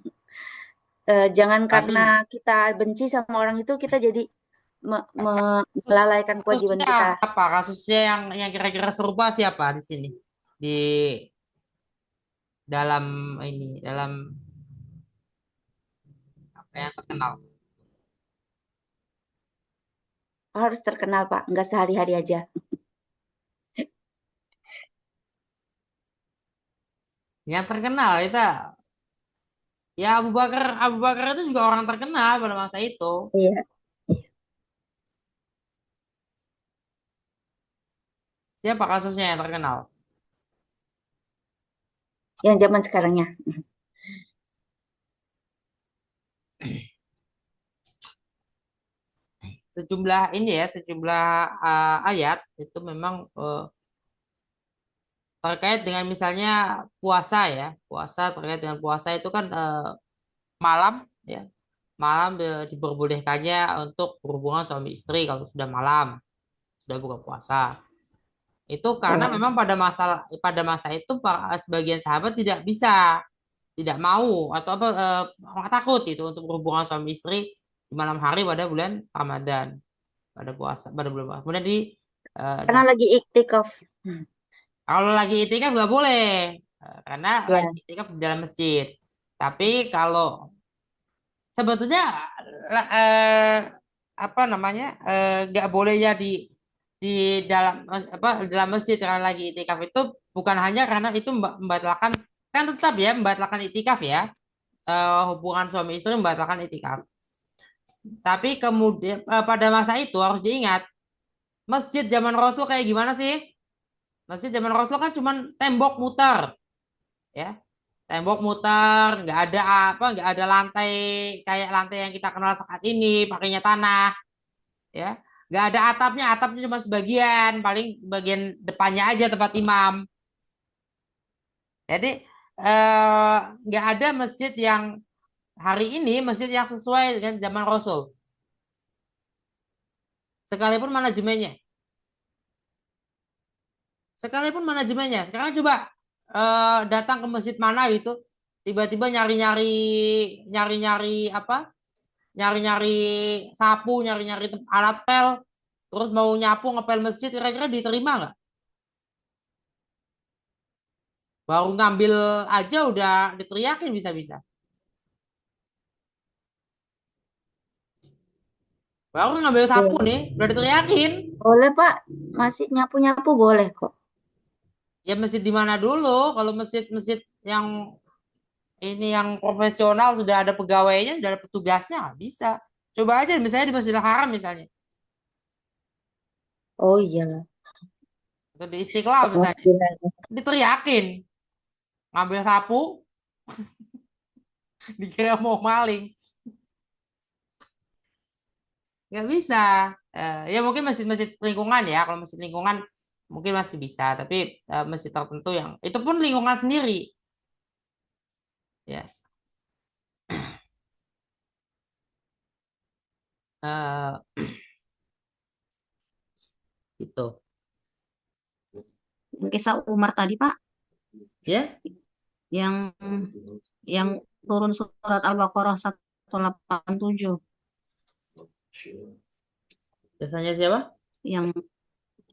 S2: Jangan karena
S1: Berarti
S2: kita benci sama orang itu kita jadi
S1: kasus
S2: melalaikan kewajiban
S1: kasusnya
S2: kita.
S1: apa? Kasusnya yang kira-kira serupa siapa di sini? Di dalam dalam apa yang terkenal?
S2: Harus terkenal, Pak. Nggak sehari-hari aja.
S1: Yang terkenal itu ya Abu Bakar itu juga orang terkenal pada masa itu.
S2: Iya.
S1: Siapa kasusnya yang terkenal?
S2: Yang zaman sekarangnya.
S1: Sejumlah ini ya, sejumlah ayat itu memang terkait dengan misalnya puasa ya. Puasa terkait dengan puasa itu kan malam ya. Malam diperbolehkannya untuk berhubungan suami istri kalau sudah malam, sudah buka puasa. Itu karena
S2: Oh,
S1: memang pada masa itu sebagian sahabat tidak mau atau apa takut itu untuk berhubungan suami istri di malam hari pada bulan Ramadan, pada puasa, pada bulan puasa. Kemudian
S2: karena lagi iktikaf. Hmm.
S1: kalau lagi itikaf nggak boleh karena lagi
S2: Ya,
S1: itikaf di dalam masjid. Tapi kalau sebetulnya eh, apa namanya nggak boleh ya di dalam dalam masjid karena lagi itikaf itu bukan hanya karena itu membatalkan kan tetap ya membatalkan itikaf ya hubungan suami istri membatalkan itikaf. Tapi kemudian pada masa itu harus diingat masjid zaman Rasul kayak gimana sih? Masjid zaman Rasul kan cuma tembok muter ya, tembok muter, nggak ada lantai kayak lantai yang kita kenal saat ini, pakainya tanah, ya, nggak ada atapnya cuma sebagian, paling bagian depannya aja tempat imam. Jadi nggak ada masjid yang hari ini masjid yang sesuai dengan zaman Rasul, sekalipun manajemennya, Sekarang coba datang ke masjid mana gitu, tiba-tiba nyari-nyari apa nyari-nyari sapu, nyari-nyari alat pel, terus mau nyapu ngepel masjid, kira-kira diterima nggak? Baru ngambil aja udah diteriakin bisa-bisa. Baru ngambil sapu
S2: iya.
S1: nih, udah diteriakin.
S2: Boleh, Pak. Masih nyapu-nyapu boleh kok.
S1: Ya masjid di mana dulu? Kalau masjid-masjid yang ini yang profesional sudah ada pegawainya, sudah ada petugasnya, nggak bisa. Coba aja misalnya di Masjidil Haram misalnya,
S2: Oh iyalah.
S1: atau di Istiqlal misalnya,
S2: Penghasilan.
S1: diteriakin, ngambil sapu, dikira mau maling. Nggak bisa. Ya mungkin masjid-masjid lingkungan ya, kalau masjid lingkungan mungkin masih bisa, tapi masjid tertentu yang itu pun lingkungan sendiri ya. Eh, itu
S4: Kisah Umar tadi, Pak.
S1: Ya,
S4: yang yang turun surat Al-Baqarah 187
S1: biasanya siapa?
S4: yang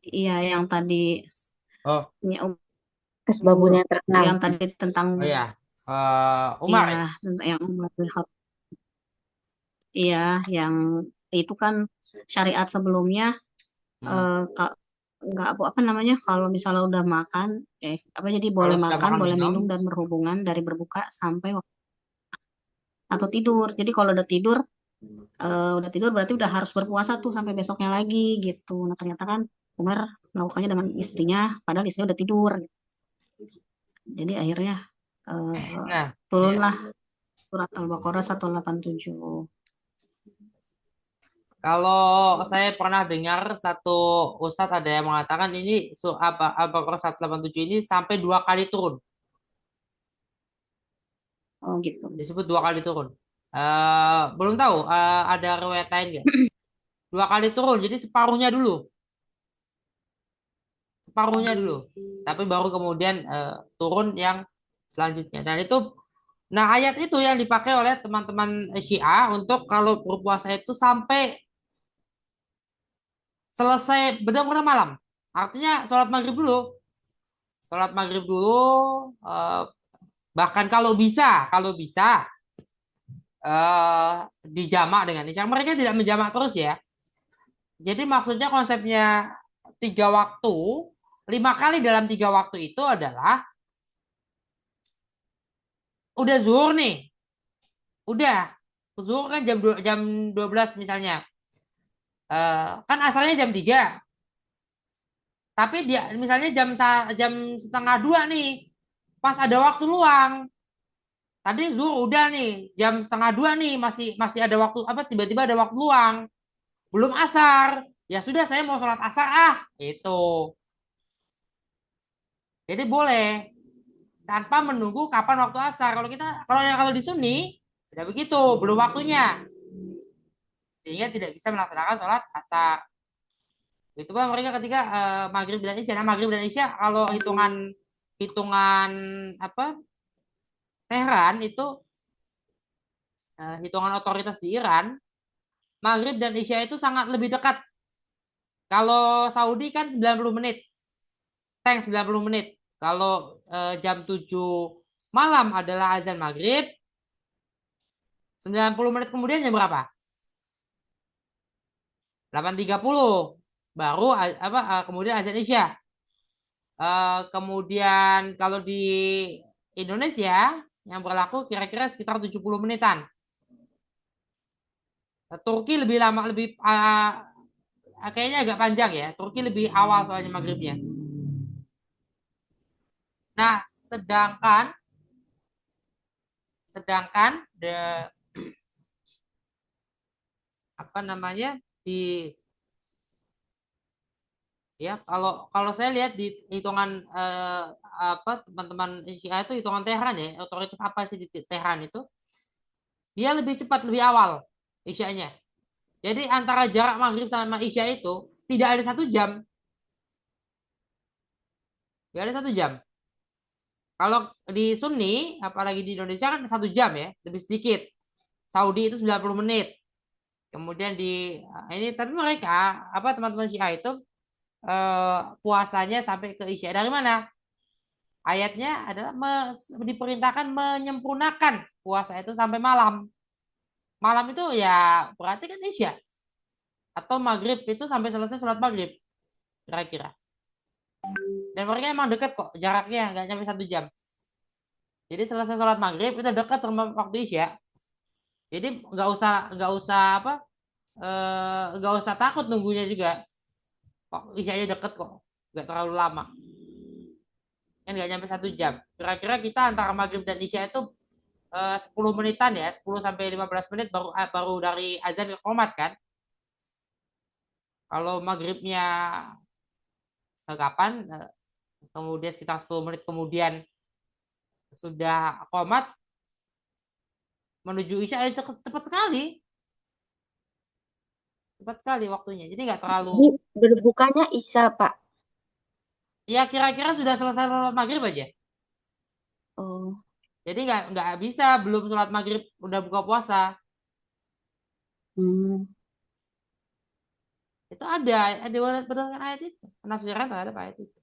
S4: iya yang tadi
S1: Oh,
S2: Asbabun yang terkenal.
S4: yang tadi tentang
S1: oh ya, Umar
S4: iya
S1: ya.
S4: yang Umar bin Khattab. Iya yang itu kan syariat sebelumnya
S1: Hmm.
S4: nggak apa namanya kalau misalnya udah makan apa jadi
S1: Kalau
S4: boleh
S1: sudah
S4: makan
S1: makan
S4: boleh
S1: minum,
S4: minum dan berhubungan dari berbuka sampai atau tidur. Jadi kalau udah tidur berarti udah harus berpuasa tuh sampai besoknya lagi gitu. Nah ternyata kan Umar melakukannya dengan istrinya, padahal istrinya udah tidur. Jadi akhirnya
S1: nah, ya.
S4: turunlah surat Al-Baqarah 187.
S1: Kalau saya pernah dengar satu ustadz ada yang mengatakan ini Al-Baqarah 187 ini sampai 2 kali turun.
S4: Oh gitu.
S1: Disebut 2 kali turun. Belum tahu ada riwayat lain nggak? 2 kali turun, jadi separuhnya dulu. Tapi baru kemudian turun yang selanjutnya. Dan itu, nah ayat itu yang dipakai oleh teman-teman Syiah untuk kalau berpuasa itu sampai selesai benar-benar malam. Artinya sholat maghrib dulu, eh, bahkan kalau bisa eh, dijamak dengan isya. Mereka tidak menjamak terus ya. Jadi maksudnya konsepnya 3 waktu, 5 kali dalam 3 waktu itu adalah udah zuhur nih, udah zuhur kan jam 12 misalnya. Kan asalnya jam 3, tapi dia misalnya jam setengah 2 nih, pas ada waktu luang. Tadi zuhur udah nih, jam setengah 2 nih, masih masih ada waktu apa? Tiba-tiba ada waktu luang, belum asar. Ya sudah, saya mau sholat asar itu. Jadi boleh tanpa menunggu kapan waktu asar. Kalau di Sunni tidak begitu, belum waktunya, sehingga tidak bisa melaksanakan sholat asar. Itu kan mereka ketika maghrib dan isya. Nah, maghrib dan isya kalau hitungan hitungan apa Tehran itu hitungan otoritas di Iran, maghrib dan isya itu sangat lebih dekat. Kalau Saudi kan 90 menit, 90 menit. Kalau jam 7 malam adalah azan maghrib, 90 menit kemudian jam berapa? 8.30 baru kemudian azan isya. Kemudian kalau di Indonesia yang berlaku kira-kira sekitar 70 menitan. Turki lebih lama, kayaknya agak panjang ya. Turki lebih awal soalnya maghribnya. Nah, sedangkan apa namanya di ya kalau kalau saya lihat di hitungan teman-teman Syiah itu hitungan Tehran ya, otoritas apa sih di Tehran itu dia lebih cepat, lebih awal isyanya. Jadi antara jarak maghrib sama isya itu tidak ada 1 jam, tidak ada 1 jam. Kalau di Sunni, apalagi di Indonesia kan 1 jam ya, lebih sedikit. Saudi itu 90 menit. Kemudian ini tapi mereka teman-teman Syiah itu puasanya sampai ke isya. Dari mana? Ayatnya adalah diperintahkan menyempurnakan puasa itu sampai malam. Malam itu ya berarti kan isya atau maghrib itu sampai selesai sholat maghrib kira-kira. Dan mereka emang deket kok jaraknya nggak sampai 1 jam. Jadi selesai sholat maghrib itu dekat sama waktu isya. Jadi nggak usah nggak usah takut nunggunya juga. Kok isyanya deket kok, nggak terlalu lama. Kan nggak nyampe 1 jam. Kira-kira kita antara maghrib dan isya itu 10 menitan ya, 10 sampai 15 menit baru dari azan ke qomat kan. Kalau maghribnya kapan? Kemudian sekitar 10 menit kemudian sudah qomat menuju isya itu cepat sekali. Cepat sekali waktunya. Jadi nggak terlalu.
S2: Jadi berbukanya Isya, Pak.
S1: Ya kira-kira sudah selesai sholat maghrib aja.
S2: Oh.
S1: Jadi nggak bisa belum sholat maghrib udah buka puasa.
S2: Hmm.
S1: Itu ada berdasarkan ayat itu, penafsiran terhadap ayat itu.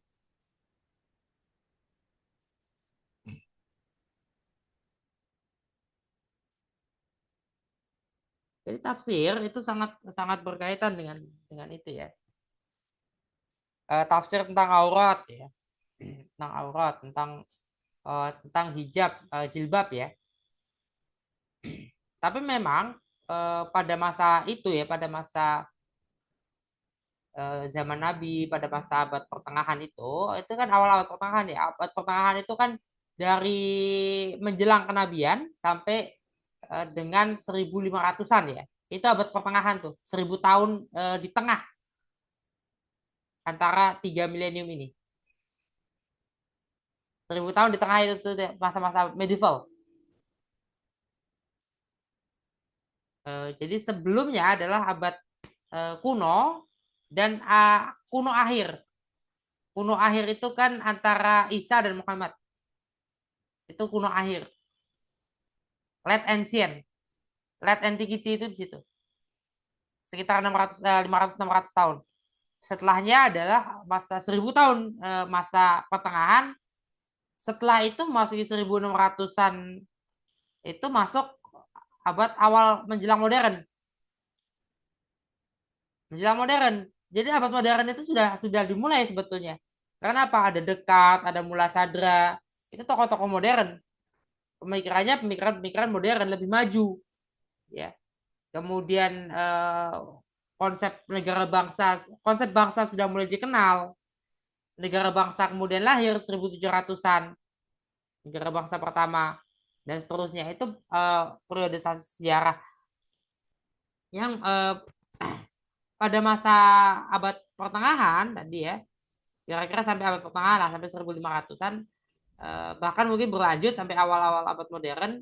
S1: Jadi tafsir itu sangat sangat berkaitan dengan itu ya. Tafsir tentang aurat ya, tentang aurat, tentang hijab, jilbab ya. Tapi memang pada masa itu ya, pada masa zaman Nabi, pada masa abad pertengahan itu kan awal-awal pertengahan ya. Abad pertengahan itu kan dari menjelang kenabian sampai dengan 1500-an ya. Itu abad pertengahan tuh, 1000 tahun di tengah antara 3 milenium ini. 1000 tahun di tengah itu tuh masa-masa medieval. Jadi sebelumnya adalah abad kuno dan kuno akhir. Kuno akhir itu kan antara Isa dan Muhammad. Itu kuno akhir. Late ancient. Late antiquity itu di situ. Sekitar 500-600 tahun. Setelahnya adalah masa 1000 tahun masa pertengahan. Setelah itu masuki 1600-an itu masuk abad awal menjelang modern. Menjelang modern. Jadi abad modern itu sudah dimulai sebetulnya. Karena apa? Ada Descartes, ada Mula Sadra. Itu tokoh-tokoh modern. Pemikirannya pemikiran modern lebih maju. Ya. Kemudian konsep bangsa sudah mulai dikenal. Negara bangsa kemudian lahir 1700-an. Negara bangsa pertama dan seterusnya itu periodisasi sejarah yang pada masa abad pertengahan tadi ya, kira-kira sampai abad pertengahan lah, sampai 1500-an, bahkan mungkin berlanjut sampai awal-awal abad modern,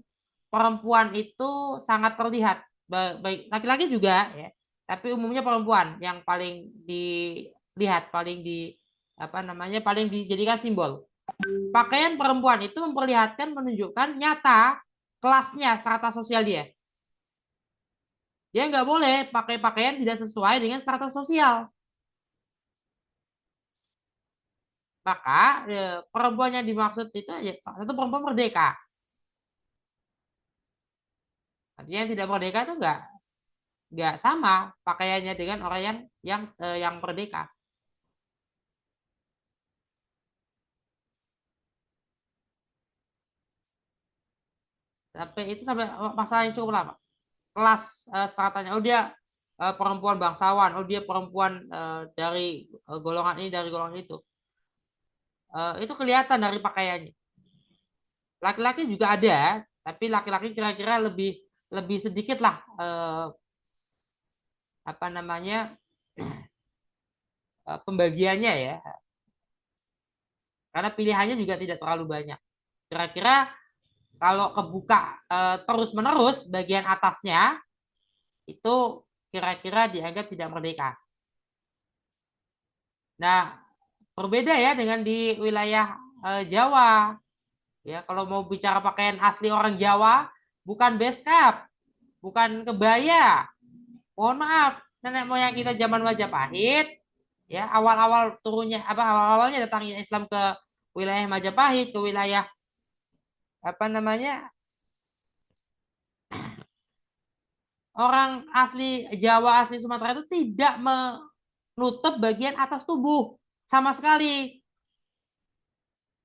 S1: perempuan itu sangat terlihat, baik laki-laki juga ya, tapi umumnya perempuan yang paling dilihat, paling dijadikan simbol. Pakaian perempuan itu menunjukkan nyata kelasnya, strata sosial dia. Dia nggak boleh pakai pakaian tidak sesuai dengan strata sosial. Maka perempuan yang dimaksud itu aja satu perempuan merdeka. Artinya yang tidak merdeka itu nggak sama pakaiannya dengan orang yang merdeka. Sampai masalah yang cukup lama. Kelas stratanya, oh dia perempuan bangsawan, oh dia perempuan dari golongan ini, dari golongan itu. Itu kelihatan dari pakaiannya. Laki-laki juga ada, tapi laki-laki kira-kira lebih sedikit lah pembagiannya ya. Karena pilihannya juga tidak terlalu banyak. Kira-kira kalau kebuka terus-menerus bagian atasnya itu kira-kira dianggap tidak merdeka. Nah, berbeda ya dengan di wilayah Jawa. Ya, kalau mau bicara pakaian asli orang Jawa, bukan beskap, bukan kebaya. Mohon maaf, nenek moyang kita zaman Majapahit, ya awal-awal turunnya awal-awalnya datangnya Islam ke wilayah Majapahit, ke wilayah orang asli Jawa, asli Sumatera itu tidak menutup bagian atas tubuh sama sekali.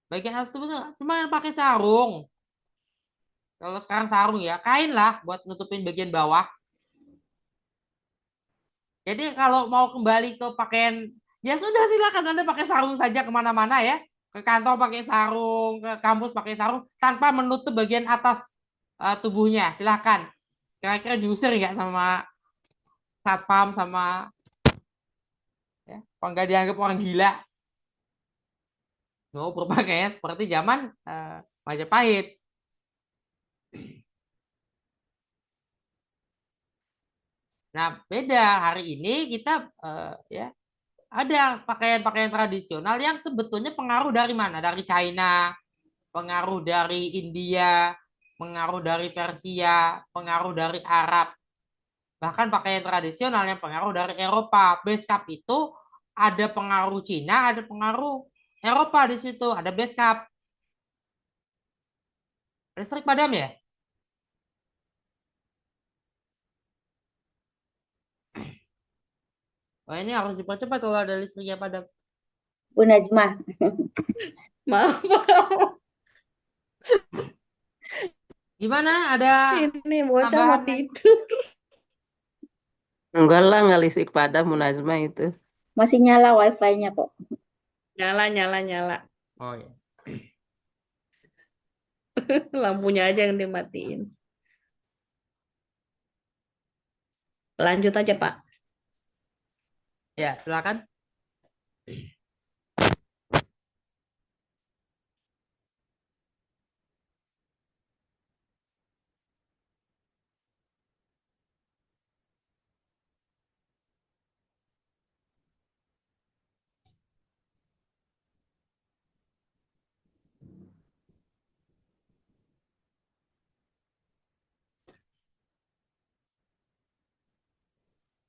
S1: Bagian atas tubuh itu cuma pakai sarung. Kalau sekarang sarung ya, kain lah buat nutupin bagian bawah. Jadi kalau mau kembali ke pakaian, ya sudah silakan Anda pakai sarung saja kemana-mana ya. Ke kantor pakai sarung, ke kampus pakai sarung, tanpa menutup bagian atas tubuhnya. Silakan. Kira-kira diusir nggak sama satpam, sama ya, kalau nggak dianggap orang gila. No, berpakaian seperti zaman Majapahit. Nah, beda hari ini kita ya ada pakaian-pakaian tradisional yang sebetulnya pengaruh dari mana? Dari China, pengaruh dari India, pengaruh dari Persia, pengaruh dari Arab. Bahkan pakaian tradisional yang pengaruh dari Eropa. Base cup itu ada pengaruh Cina, ada pengaruh Eropa di situ, ada base cup. Listrik padam ya? Wah, ini harus dipercepat kalau ada listriknya padam.
S2: Bu Najmah.
S4: Maaf,
S1: Gimana? Ada
S4: ini bocah mau
S1: tambahan?
S4: tidur.
S3: Enggak lah, nggak listrik padam Munazma itu.
S2: Masih nyala wifi-nya kok.
S4: Nyala, nyala, nyala.
S1: Oh ya.
S4: Lampunya aja yang dimatiin. Lanjut aja, Pak.
S1: Ya, silakan.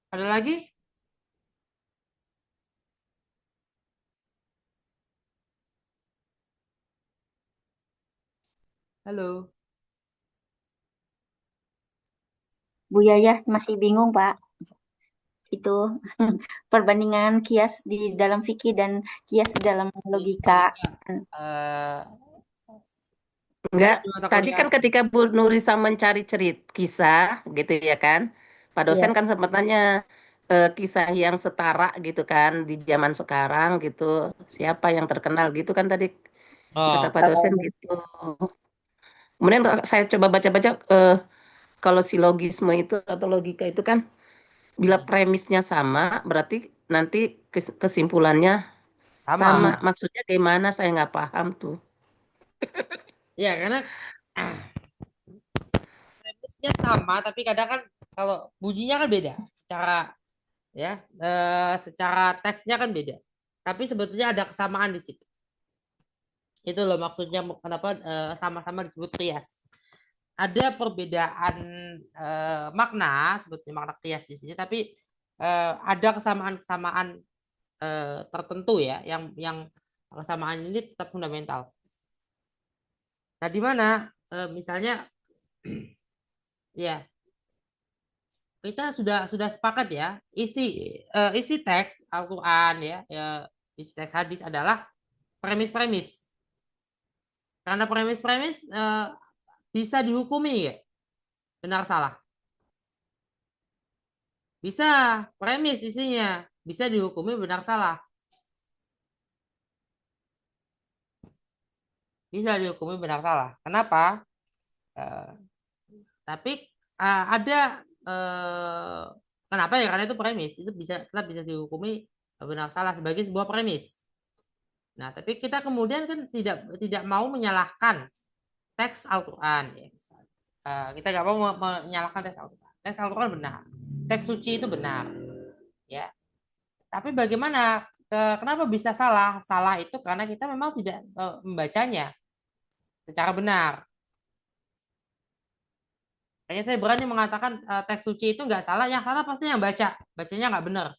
S1: Ada lagi? Halo.
S2: Bu Yayah masih bingung, Pak. Itu perbandingan kias di dalam fikih dan kias di dalam logika.
S1: Eh,
S3: Enggak,
S1: di mata
S3: tadi
S1: kuliah.
S3: kan ketika Bu Nurisa mencari kisah gitu ya kan, Pak dosen
S2: Iya.
S3: kan sempat nanya kisah yang setara gitu kan di zaman sekarang gitu, siapa yang terkenal gitu kan tadi kata
S1: Oh,
S3: Pak dosen gitu. Kemudian saya coba baca-baca kalau silogisme itu atau logika itu kan bila premisnya sama berarti nanti kesimpulannya sama.
S1: sama.
S3: Maksudnya gimana saya nggak paham tuh.
S1: Ya, karena premisnya sama, tapi kadang kan kalau bunyinya kan beda. Secara teksnya kan beda. Tapi sebetulnya ada kesamaan di situ. Itu loh maksudnya kenapa sama-sama disebut qiyas. Ada perbedaan makna, sebetulnya makna qiyas di sini, tapi ada kesamaan-kesamaan tertentu ya, yang kesamaan ini tetap fundamental. Nah, di mana misalnya ya kita sudah sepakat ya, isi teks Al-Qur'an isi teks hadis adalah premis-premis. Karena premis-premis bisa dihukumi ya, benar salah. Bisa premis isinya, bisa dihukumi benar salah. Bisa dihukumi benar salah. Kenapa? Eh, tapi ada kenapa ya? Karena itu premis, itu tetap bisa dihukumi benar salah sebagai sebuah premis. Nah, tapi kita kemudian kan tidak mau menyalahkan teks Al-Quran ya. Kita nggak mau menyalahkan teks Al-Quran. Teks Al-Quran benar, teks suci itu benar, ya. Tapi bagaimana? Kenapa bisa salah? Salah itu karena kita memang tidak membacanya secara benar. Kayaknya saya berani mengatakan teks suci itu nggak salah. Yang salah pasti yang baca, bacanya nggak benar.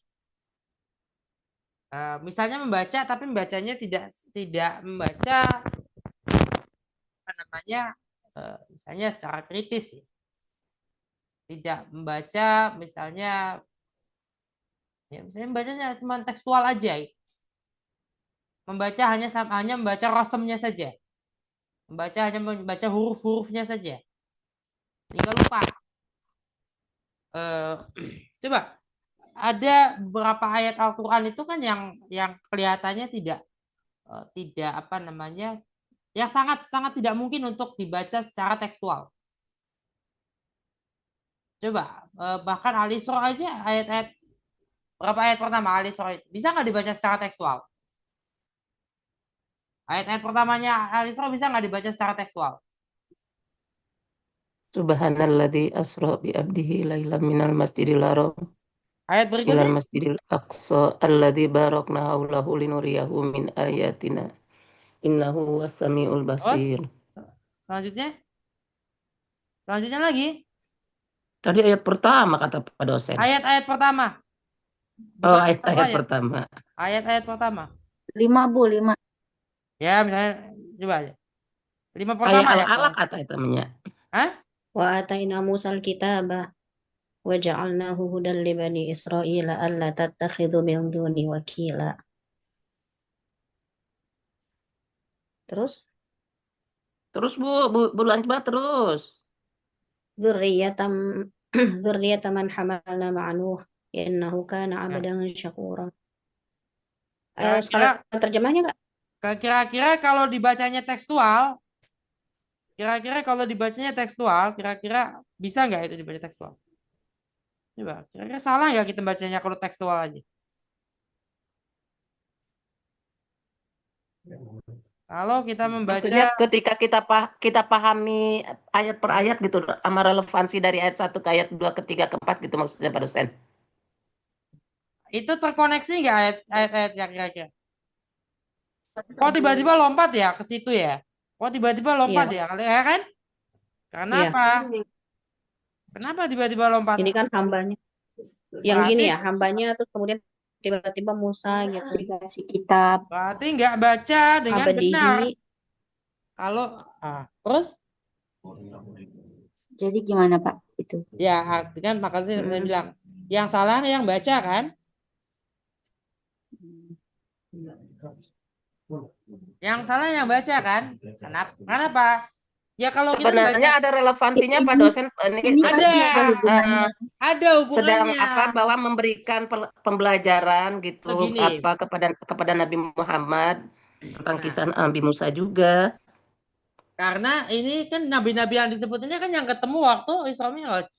S1: Misalnya membaca, tapi membacanya tidak membaca apa namanya, misalnya secara kritis, ya. Tidak membaca, misalnya, ya misalnya membacanya cuma tekstual aja, gitu. Membaca hanya membaca rosemnya saja, hanya membaca huruf-hurufnya saja, sehingga lupa. Eh, Coba ada beberapa ayat Al-Quran itu kan yang kelihatannya tidak apa namanya, yang sangat sangat tidak mungkin untuk dibaca secara tekstual. Coba bahkan Al-Isra aja, ayat-ayat berapa ayat pertama Al-Isra bisa nggak dibaca secara tekstual? Ayat-ayat pertamanya Al-Isra bisa nggak dibaca secara tekstual?
S3: Subhanalladzi asra bi abdihi lailan minal masjidil haram
S1: Ayat
S3: ilal
S1: berikutnya
S3: masjidil aqsa alladzi barakna haulahu linuriyahu min ayatina Innahu was-sami'ul
S1: Terus
S3: basir.
S1: selanjutnya, selanjutnya lagi
S3: Tadi ayat pertama kata Pak dosen.
S1: ayat-ayat pertama,
S3: Oh,
S1: bukan satu
S3: ayat
S1: ayat,
S3: pertama.
S1: ayat-ayat pertama.
S2: 5 Bu, 5.
S1: Ya misalnya coba aja. 5
S3: Ayat
S1: pertama ya.
S3: al-alaq kata itu namanya.
S1: Hah?
S4: Wa ataina Musal kitaba wa ja'alnahu hudan li bani Israila alla tattakhidhu min duni wakila. Terus
S3: Terus Bu lanjut terus.
S4: dzurriyyatam dzurriyyata man hamalna ma'a Nuh innahu kana
S1: Nah,
S4: 'abdan syakura.
S1: kira-kira
S4: Sekarang terjemahnya nggak?
S1: kira-kira kalau dibacanya tekstual, kira-kira bisa nggak itu dibaca tekstual? Coba, kira-kira salah nggak kita bacanya kalau tekstual aja? Kalau kita membaca,
S3: Maksudnya ketika kita pahami ayat per ayat gitu, sama relevansi dari ayat 1 ke ayat 2 ke 3 ke 4 gitu maksudnya Pak dosen.
S1: itu terkoneksi nggak ayat-ayat yang kira-kira? Kok tiba-tiba lompat ya ke situ ya? Kok tiba-tiba lompat
S4: Iya,
S1: ya? Ya kan? Karena
S4: iya.
S1: apa? Kenapa tiba-tiba lompat?
S4: Ini kan hambanya. Yang gini
S1: Berarti
S4: ya, hambanya terus kemudian tiba-tiba Musa gitu.
S2: Dikasih kitab.
S1: berarti nggak baca dengan benar.
S4: Abadihi.
S1: Kalau terus
S2: Jadi gimana Pak itu?
S1: ya artinya makanya saya bilang yang salah yang baca kan? Yang salah yang baca kan? Kenapa? Ya kalau kita baca
S3: Sebenarnya ada relevansinya Pak
S2: Ini
S3: dosen.
S2: ini
S1: ada,
S2: pasti ada hubungannya.
S1: ada
S3: Sedang
S1: hubungannya.
S3: bahwa memberikan pembelajaran gitu
S1: Begini.
S3: kepada Nabi Muhammad tentang
S1: Nah,
S3: kisah Nabi Musa juga.
S1: karena ini kan nabi-nabi yang disebut ini kan yang ketemu waktu Isra Mi'raj.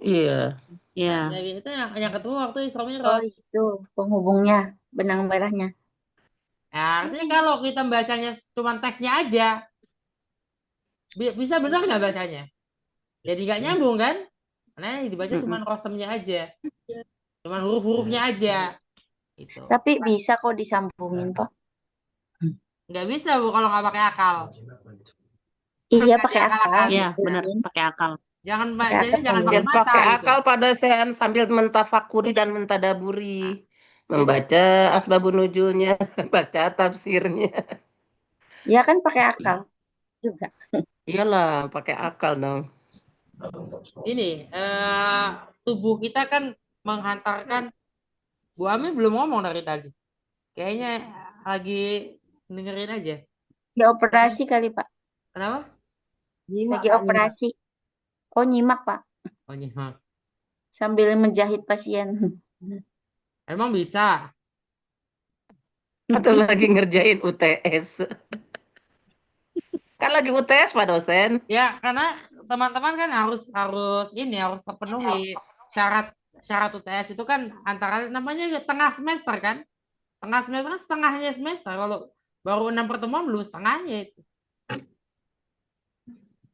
S3: Iya.
S4: Ya,
S1: Nabi itu yang ketemu waktu Isra
S2: Oh
S1: Mi'raj.
S2: itu penghubungnya, benang merahnya.
S1: Nah, artinya kalau kita bacanya cuma teksnya aja, bisa benar nggak bacanya? Jadi nggak nyambung kan? Karena yang dibaca cuma rosemnya aja, cuma huruf-hurufnya aja. Gitu.
S2: Tapi bisa kok disambungin Pak.
S1: Nggak bisa Bu kalau nggak pakai akal.
S2: Iya
S1: Nggak
S2: pakai akal.
S1: diakal-akalin.
S4: ya benar, pakai akal.
S1: Jangan
S2: Pakai
S1: jadi
S2: akal
S1: jangan
S2: aja.
S1: pakai
S3: Dan
S1: mata
S3: pakai
S1: gitu.
S3: akal Pak dosen sambil mentafakuri dan mentadaburi.
S1: Jadi
S3: Membaca asbabun nuzulnya, baca tafsirnya.
S2: Ya kan pakai akal juga.
S3: Iyalah, pakai akal dong.
S1: ini tubuh kita kan menghantarkan Bu Ami belum ngomong dari tadi. Kayaknya lagi dengerin aja.
S2: Ya operasi kali Pak.
S1: Kenapa?
S2: Lagi operasi. Oh nyimak Pak.
S1: Oh, nyimak.
S2: Sambil menjahit pasien.
S1: Emang bisa?
S3: Atau lagi ngerjain UTS. Kan lagi UTS Pak dosen.
S1: Ya, karena teman-teman kan harus terpenuhi syarat syarat UTS itu kan antara namanya tengah semester kan? Tengah semester kan setengahnya semester. Kalau baru 6 pertemuan belum setengahnya itu.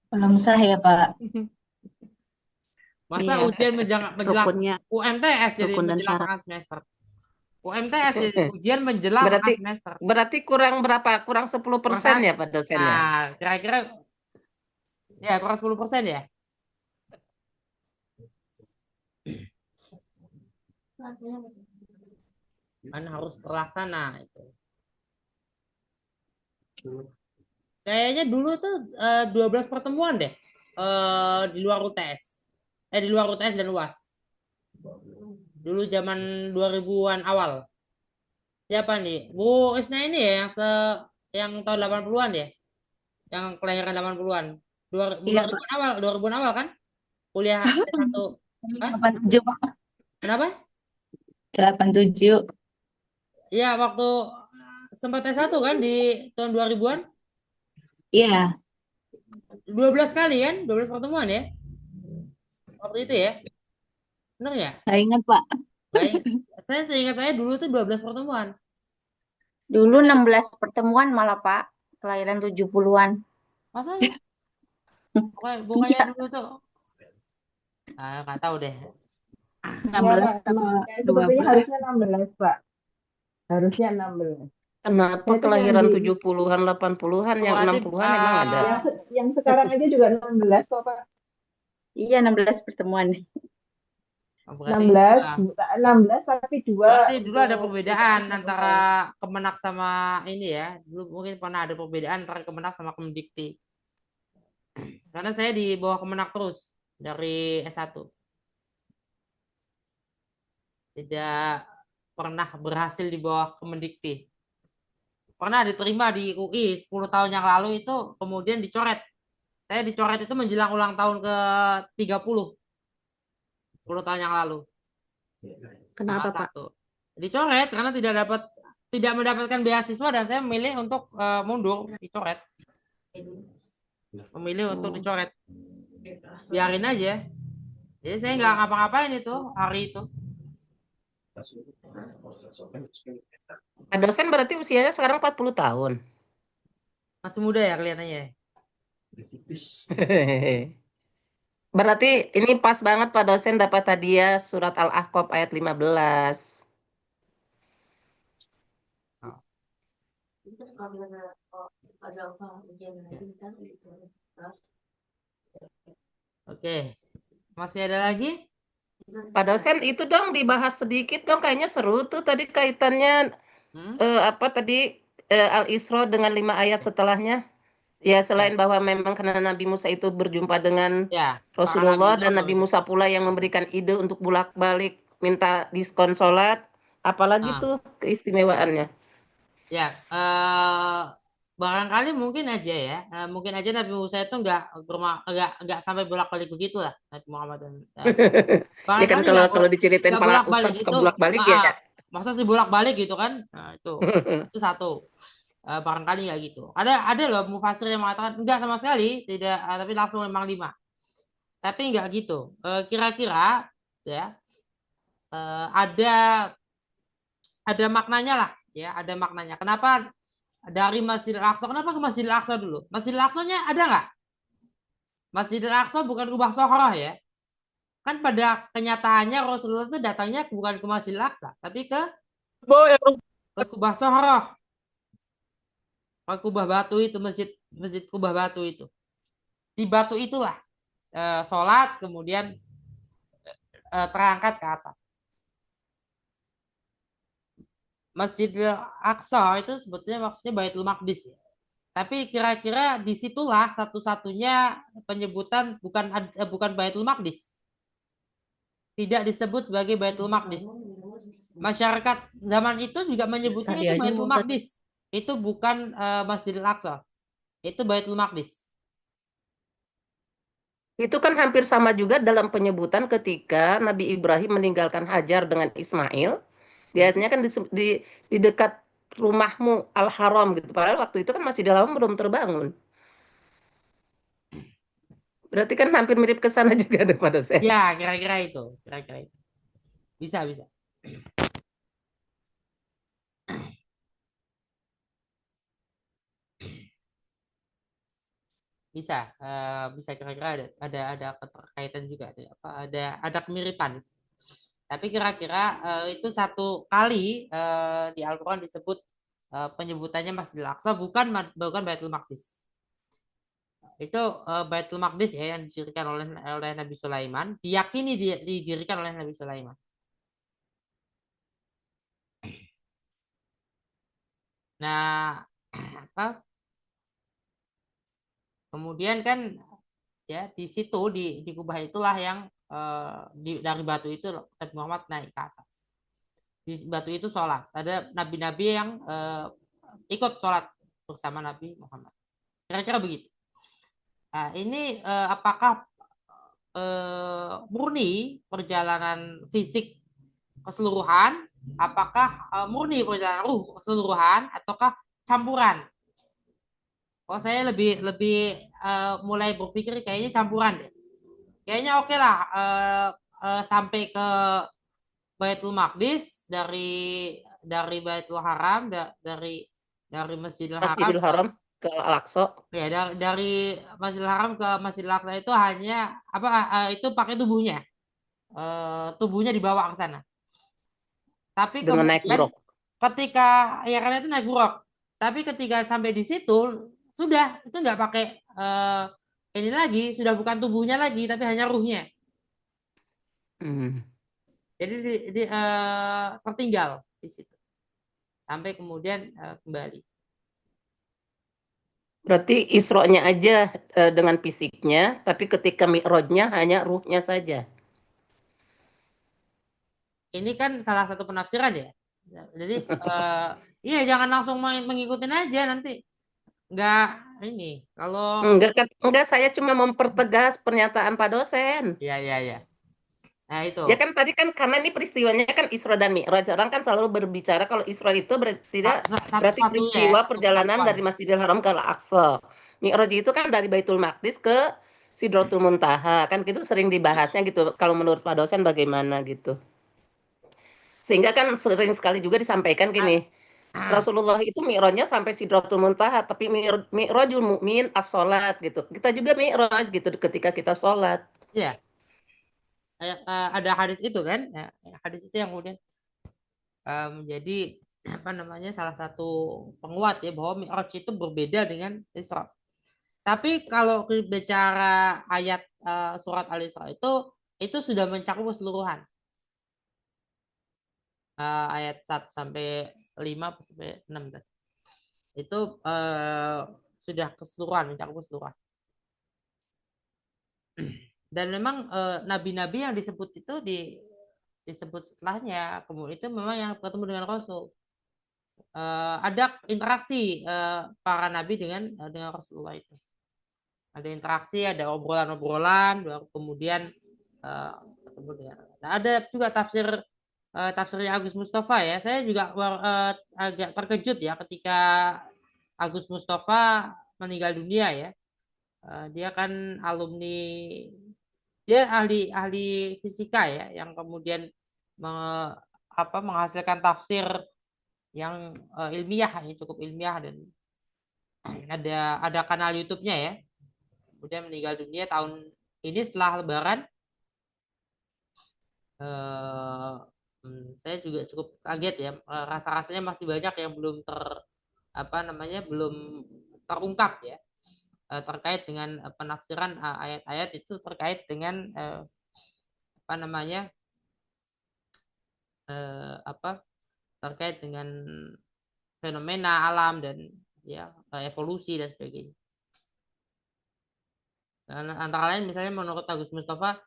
S5: Belum sah ya, Pak.
S1: Masa
S4: Iya,
S1: ujian menjelang
S4: rukunnya,
S1: UMTS jadi
S4: rukun dan
S1: menjelang
S4: syarat.
S1: tengah semester. UMTS jadi ujian menjelang
S3: Berarti
S1: tengah semester.
S3: berarti kurang berapa? Kurang 10% ya Pak dosen ya?
S1: Nah, kira-kira ya kurang 10% ya. Kan harus terlaksana itu. Kayaknya dulu tuh 12 pertemuan deh di luar UTS. Di luar UTS dan UAS. Dulu zaman 2000-an awal. Siapa nih? Bu Isna ini ya yang tahun 80-an ya? Yang kelahiran 80-an.
S5: Iya,
S1: 2000-an awal, 2000-an awal kan? Kuliah S1. Hah?
S5: 87, Pak.
S1: Kenapa?
S5: 87.
S1: Iya, waktu sempat S1 kan di tahun 2000-an?
S5: Iya.
S1: 12 kali kan? 12 pertemuan ya? Waktu itu ya? Benar ya?
S5: Saya ingat, Pak.
S1: Baik. Saya seingat saya dulu tuh 12 pertemuan.
S2: Dulu 16 pertemuan malah Pak. Kelahiran 70-an.
S1: Masa sih? Bukannya
S2: Iya.
S1: dulu tuh. Nggak tahu deh.
S5: 16 sama
S6: Sebetulnya
S5: 12.
S6: harusnya 16, Pak. Harusnya 16.
S3: Kenapa
S5: Berarti yang
S3: kelahiran
S5: di
S3: 70-an, 80-an, yang
S1: Berarti
S3: 60-an emang ada?
S5: yang sekarang aja juga 16 kok, Pak.
S2: Iya, 16 pertemuan.
S1: berarti
S5: 16, 16 tapi dua
S1: berarti dulu ada
S5: untuk
S1: perbedaan
S5: DKS
S1: antara Kemenak sama ini ya. Dulu mungkin pernah ada perbedaan antara Kemenak sama Kemendikti. Karena saya di bawah Kemenak terus dari S1. Tidak pernah berhasil di bawah Kemendikti. Pernah diterima di UI 10 tahun yang lalu itu kemudian dicoret. Saya dicoret itu menjelang ulang tahun ke 30. 10 tahun yang lalu.
S3: Kenapa,
S1: Salah
S3: Pak?
S1: satu. Dicoret karena tidak mendapatkan beasiswa dan saya memilih untuk mundur, dicoret. Memilih untuk dicoret. Biarin aja. Jadi saya nggak ngapa-ngapain itu hari itu.
S3: Pak dosen berarti usianya sekarang 40 tahun.
S1: Masih muda ya kelihatannya.
S3: Berarti ini pas banget Pak dosen dapat hadiah surat Al-Ahqaf ayat 15.
S1: Oke. Masih ada lagi?
S3: Pak dosen itu dong dibahas sedikit dong, kayaknya seru tuh tadi kaitannya apa tadi Al-Isra dengan 5 ayat setelahnya. Ya selain bahwa memang karena Nabi Musa itu berjumpa dengan
S1: Ya, para
S3: Rasulullah
S1: nabi
S3: dan Nabi Musa pula yang memberikan ide untuk bolak-balik minta diskon sholat, apalagi
S1: Ah.
S3: tuh keistimewaannya.
S1: Ya, barangkali mungkin aja ya, mungkin aja Nabi Musa itu nggak sampai bolak-balik begitu lah Nabi Muhammad dan
S3: Ya kan
S1: barangkali
S3: kalau diceritain
S1: nggak
S3: para
S1: bolak-balik
S3: ustadz suka
S1: itu,
S3: bolak-balik ya.
S1: masa sih bolak-balik gitu kan? Nah, itu satu. Barangkali nggak gitu. Ada loh mufasir yang mengatakan enggak sama sekali, tidak, tapi langsung memang 5. Tapi nggak gitu. Kira-kira ya ada maknanya lah ya, ada maknanya. Kenapa dari Masjidil Aqsa? Kenapa ke Masjidil Aqsa dulu? Masjidil Aqsa-nya ada nggak? Masjidil Aqsa bukan Kubah Sohroh ya. Kan pada kenyataannya Rasulullah itu datangnya bukan ke Masjidil Aqsa, tapi ke Kubah Sohroh. Ke Kubah Batu itu, masjid Kubah Batu itu. Di batu itulah sholat kemudian terangkat ke atas. Masjidil Aqsa itu sebetulnya maksudnya Baitul Maqdis ya. Tapi kira-kira disitulah satu-satunya penyebutan bukan Baitul Maqdis. Tidak disebut sebagai Baitul Maqdis. Masyarakat zaman itu juga menyebutnya itu Baitul Maqdis. Itu bukan Masjidil Aqsa. Itu Baitul Maqdis.
S3: Itu kan hampir sama juga dalam penyebutan ketika Nabi Ibrahim meninggalkan Hajar dengan Ismail. Dianya kan di dekat rumahmu Al-Haram gitu. Padahal waktu itu kan masih dalam belum terbangun. Berarti kan hampir mirip ke sana juga ada Pak dosen.
S1: Ya, kira-kira itu. Bisa. Bisa kira-kira ada keterkaitan juga, ada kemiripan. Tapi kira-kira itu satu kali di Al-Quran disebut penyebutannya Masjidil Aqsa, bukan Baitul Maqdis. Itu Baitul Maqdis ya yang didirikan oleh Nabi Sulaiman, diyakini didirikan oleh Nabi Sulaiman. Nah, apa? Kemudian kan ya di situ di kubah itulah yang dari batu itu Nabi Muhammad naik ke atas. Di batu itu sholat. Ada nabi-nabi yang ikut sholat bersama Nabi Muhammad. Kira-kira begitu. Nah, ini apakah murni perjalanan fisik keseluruhan? Apakah murni perjalanan ruh keseluruhan? Ataukah campuran? Oh, saya lebih mulai berpikir kayaknya campuran deh. Kayaknya oke lah sampai ke Baitul Maqdis dari Baitul Haram dari Masjidil
S3: Haram ke Al-Aqsa.
S1: Ya, dari Masjidil Haram ke Masjidil Aqsa itu hanya itu pakai tubuhnya. Tubuhnya dibawa ke sana. Tapi
S3: dengan naik buruk.
S1: ketika ya karena itu naik buruk. Tapi ketika sampai di situ sudah itu nggak pakai ini lagi, sudah bukan tubuhnya lagi, tapi hanya ruhnya.
S3: Hmm.
S1: Jadi tertinggal di situ sampai kemudian kembali.
S3: Berarti Isra-nya aja dengan fisiknya, tapi ketika Mi'rajnya hanya ruhnya saja.
S1: Ini kan salah satu penafsiran ya. Jadi iya jangan langsung mengikutin aja nanti nggak ini kalau
S3: Enggak, saya cuma mempertegas pernyataan Pak dosen.
S1: ya. Nah itu.
S3: Ya kan tadi kan karena ini peristiwanya kan Isra dan Mi'raj. Orang kan selalu berbicara kalau Isra itu berarti berarti
S1: Satu-satunya
S3: peristiwa
S1: ya,
S3: perjalanan
S1: kesatuan.
S3: dari Masjidil Haram ke Al-Aqsa. Mi'raj itu kan dari Baitul Maqdis ke Sidratul Muntaha. Kan gitu sering dibahasnya gitu. Kalau menurut Pak dosen bagaimana gitu. Sehingga kan sering sekali juga disampaikan gini. Rasulullah itu mi'rajnya sampai Sidratul Muntaha, tapi mi'rajul mukmin as-sholat gitu. Kita juga mi'raj gitu ketika kita sholat.
S1: Iya. Ada hadis itu kan, ya, hadis itu yang kemudian menjadi apa namanya salah satu penguat ya bahwa Mi'raj itu berbeda dengan Isra. Tapi kalau bicara ayat surat Al-Isra itu sudah mencakup keseluruhan. Ayat 1 sampai 5 sampai 6 tadi. Itu sudah keseluruhan, mencakup keseluruhan. Dan memang nabi-nabi yang disebut itu disebut setelahnya, kemudian itu memang yang ketemu dengan Rasul. Ada interaksi para nabi dengan Rasulullah itu. Ada interaksi, ada obrolan-obrolan, kemudian ketemu dengan. Nah, ada juga tafsirnya Agus Mustafa ya. Saya juga agak terkejut ya ketika Agus Mustafa meninggal dunia ya. Dia kan alumni, dia ahli fisika ya, yang kemudian menghasilkan tafsir yang ilmiah, ya, cukup ilmiah dan ada kanal YouTube-nya ya. Kemudian meninggal dunia tahun ini setelah Lebaran. Saya juga cukup kaget ya. Rasa-rasanya masih banyak yang belum belum terungkap ya terkait dengan penafsiran ayat-ayat itu terkait dengan terkait dengan fenomena alam dan ya evolusi dan sebagainya. Dan antara lain misalnya menurut Agus Mustafa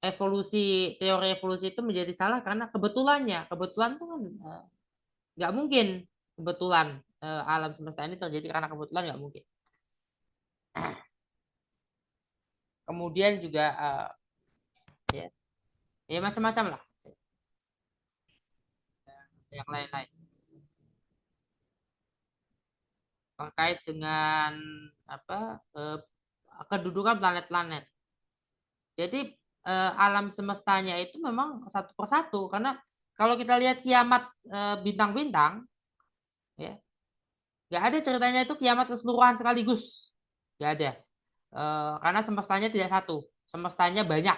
S1: teori evolusi itu menjadi salah karena kebetulan itu kan nggak mungkin kebetulan alam semesta ini terjadi karena kebetulan nggak mungkin. Kemudian juga ya macam-macam lah yang lain-lain terkait dengan kedudukan planet-planet. Jadi alam semestanya itu memang satu persatu karena kalau kita lihat kiamat bintang-bintang ya nggak ada ceritanya itu kiamat keseluruhan sekaligus, nggak ada karena semestanya tidak satu, semestanya banyak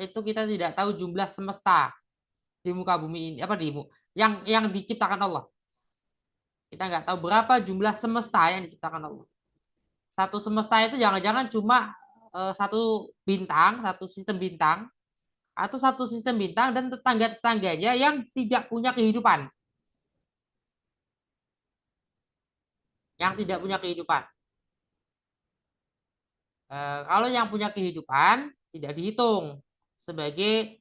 S1: itu kita tidak tahu jumlah semesta di muka bumi ini yang diciptakan Allah. Kita nggak tahu berapa jumlah semesta yang diciptakan Allah. Satu semesta itu jangan-jangan cuma satu bintang, satu sistem bintang, atau satu sistem bintang dan tetangga-tetangganya yang tidak punya kehidupan. Yang tidak punya kehidupan. Kalau yang punya kehidupan tidak dihitung sebagai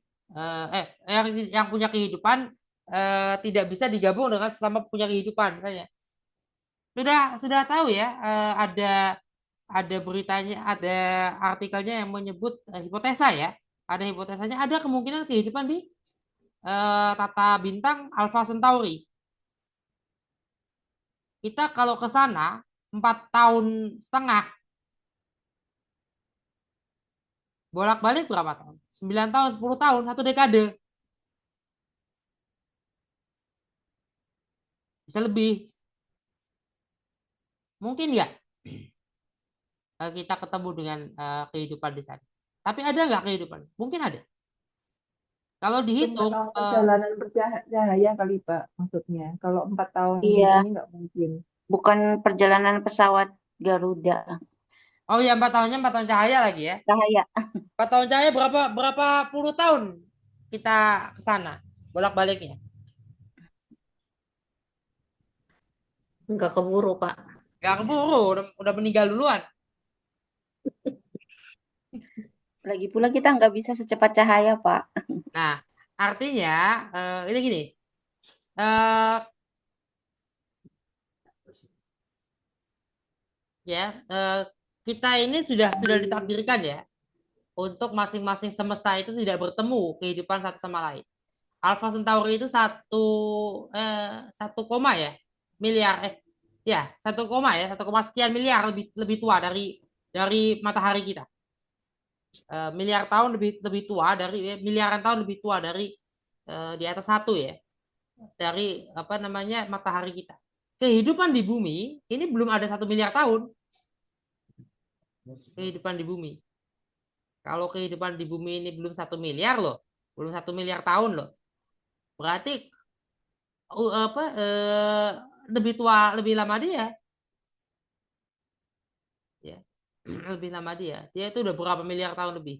S1: yang punya kehidupan tidak bisa digabung dengan sesama punya kehidupan misalnya. Sudah tahu ya ada beritanya, ada artikelnya yang menyebut hipotesa ya. Ada hipotesanya ada kemungkinan kehidupan di tata bintang Alpha Centauri. Kita kalau ke sana 4,5 tahun bolak-balik berapa tahun? 9 tahun, 10 tahun, 1 dekade. Bisa lebih. Mungkin nggak kita ketemu dengan kehidupan di sana? Tapi ada nggak kehidupan? Mungkin ada. Kalau
S5: Mungkin 4
S1: dihitung,
S5: tahun perjalanan bercahaya kali Pak maksudnya. Kalau 4 tahun di
S2: Iya,
S5: ini nggak mungkin.
S2: bukan perjalanan pesawat Garuda.
S1: oh ya 4 tahunnya 4 tahun cahaya lagi ya.
S2: Cahaya.
S1: 4 tahun cahaya berapa berapa puluh tahun kita ke sana bolak-baliknya.
S4: Nggak keburu, Pak.
S1: Gak keburu, udah meninggal duluan.
S2: Lagi pula kita nggak bisa secepat cahaya, Pak.
S1: Nah, artinya ini gini. eh ya, kita ini sudah ditakdirkan ya untuk masing-masing semesta itu tidak bertemu kehidupan satu sama lain. Alpha Centauri itu satu koma ya miliar ya 1 koma ya 1, sekian miliar lebih tua dari matahari kita. Miliar tahun lebih lebih tua dari miliaran tahun lebih tua dari di atas satu ya dari apa namanya matahari kita. Kehidupan di bumi ini belum ada 1 miliar tahun kehidupan di bumi. Kalau kehidupan di bumi ini belum 1 miliar loh, belum 1 miliar tahun loh. Berarti apa lebih tua lebih lama dia ya lebih lama dia itu udah berapa miliar tahun lebih.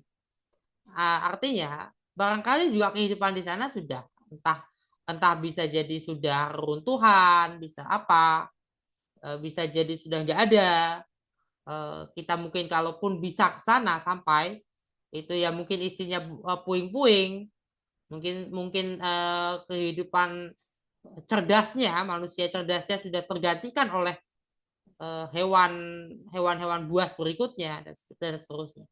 S1: Artinya barangkali juga kehidupan di sana sudah entah entah bisa jadi sudah runtuhan bisa apa bisa jadi sudah nggak ada. Kita mungkin kalaupun bisa ke sana sampai itu ya mungkin isinya puing-puing mungkin mungkin kehidupan cerdasnya manusia cerdasnya sudah tergantikan oleh hewan hewan buas berikutnya dan seterusnya.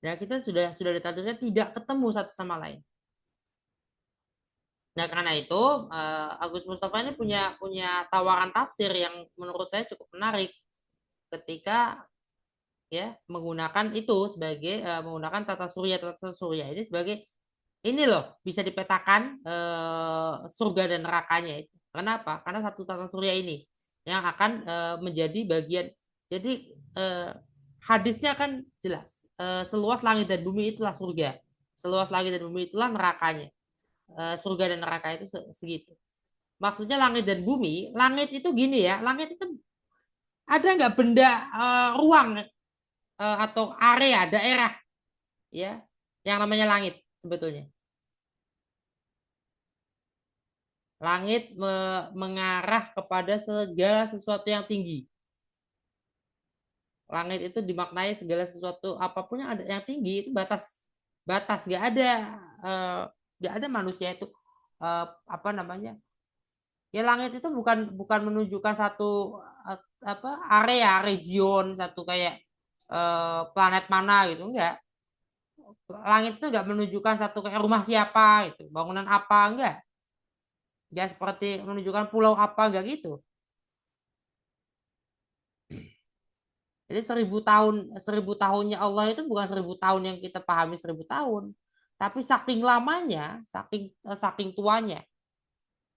S1: Ya kita sudah ditakdirkan tidak ketemu satu sama lain. Nah karena itu Agus Mustafa ini punya tawaran tafsir yang menurut saya cukup menarik ketika ya menggunakan itu sebagai menggunakan tata surya ini sebagai ini loh bisa dipetakan surga dan nerakanya itu. Kenapa? Karena satu tata surya ini yang akan menjadi bagian. Jadi hadisnya kan jelas. Seluas langit dan bumi itulah surga. Seluas langit dan bumi itulah nerakanya. Surga dan neraka itu segitu. Maksudnya langit dan bumi, langit itu gini ya, langit itu ada nggak benda ruang atau area daerah ya yang namanya langit sebetulnya. Langit mengarah kepada segala sesuatu yang tinggi. Langit itu dimaknai segala sesuatu apapun yang ada yang tinggi itu batas batas nggak ada manusia itu apa namanya ya langit itu bukan menunjukkan satu apa area region satu kayak planet mana gitu enggak. Langit itu enggak menunjukkan satu kayak rumah siapa gitu bangunan apa enggak seperti menunjukkan pulau apa enggak gitu. Jadi 1.000 tahunnya Allah itu bukan 1.000 tahun yang kita pahami 1.000 tahun, tapi saking lamanya, saking tuanya.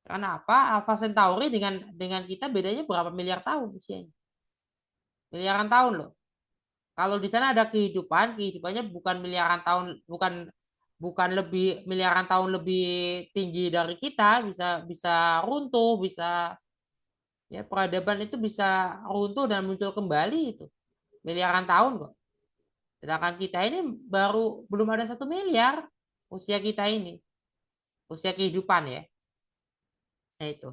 S1: Karena apa? Alpha Centauri dengan kita bedanya berapa miliar tahun usianya? Miliaran tahun loh. Kalau di sana ada kehidupannya bukan miliaran tahun, bukan bukan lebih miliaran tahun lebih tinggi dari kita, bisa bisa runtuh, bisa ya peradaban itu bisa runtuh dan muncul kembali itu miliaran tahun kok. Sedangkan kita ini belum ada 1 miliar usia kita ini, usia kehidupan ya. Nah itu.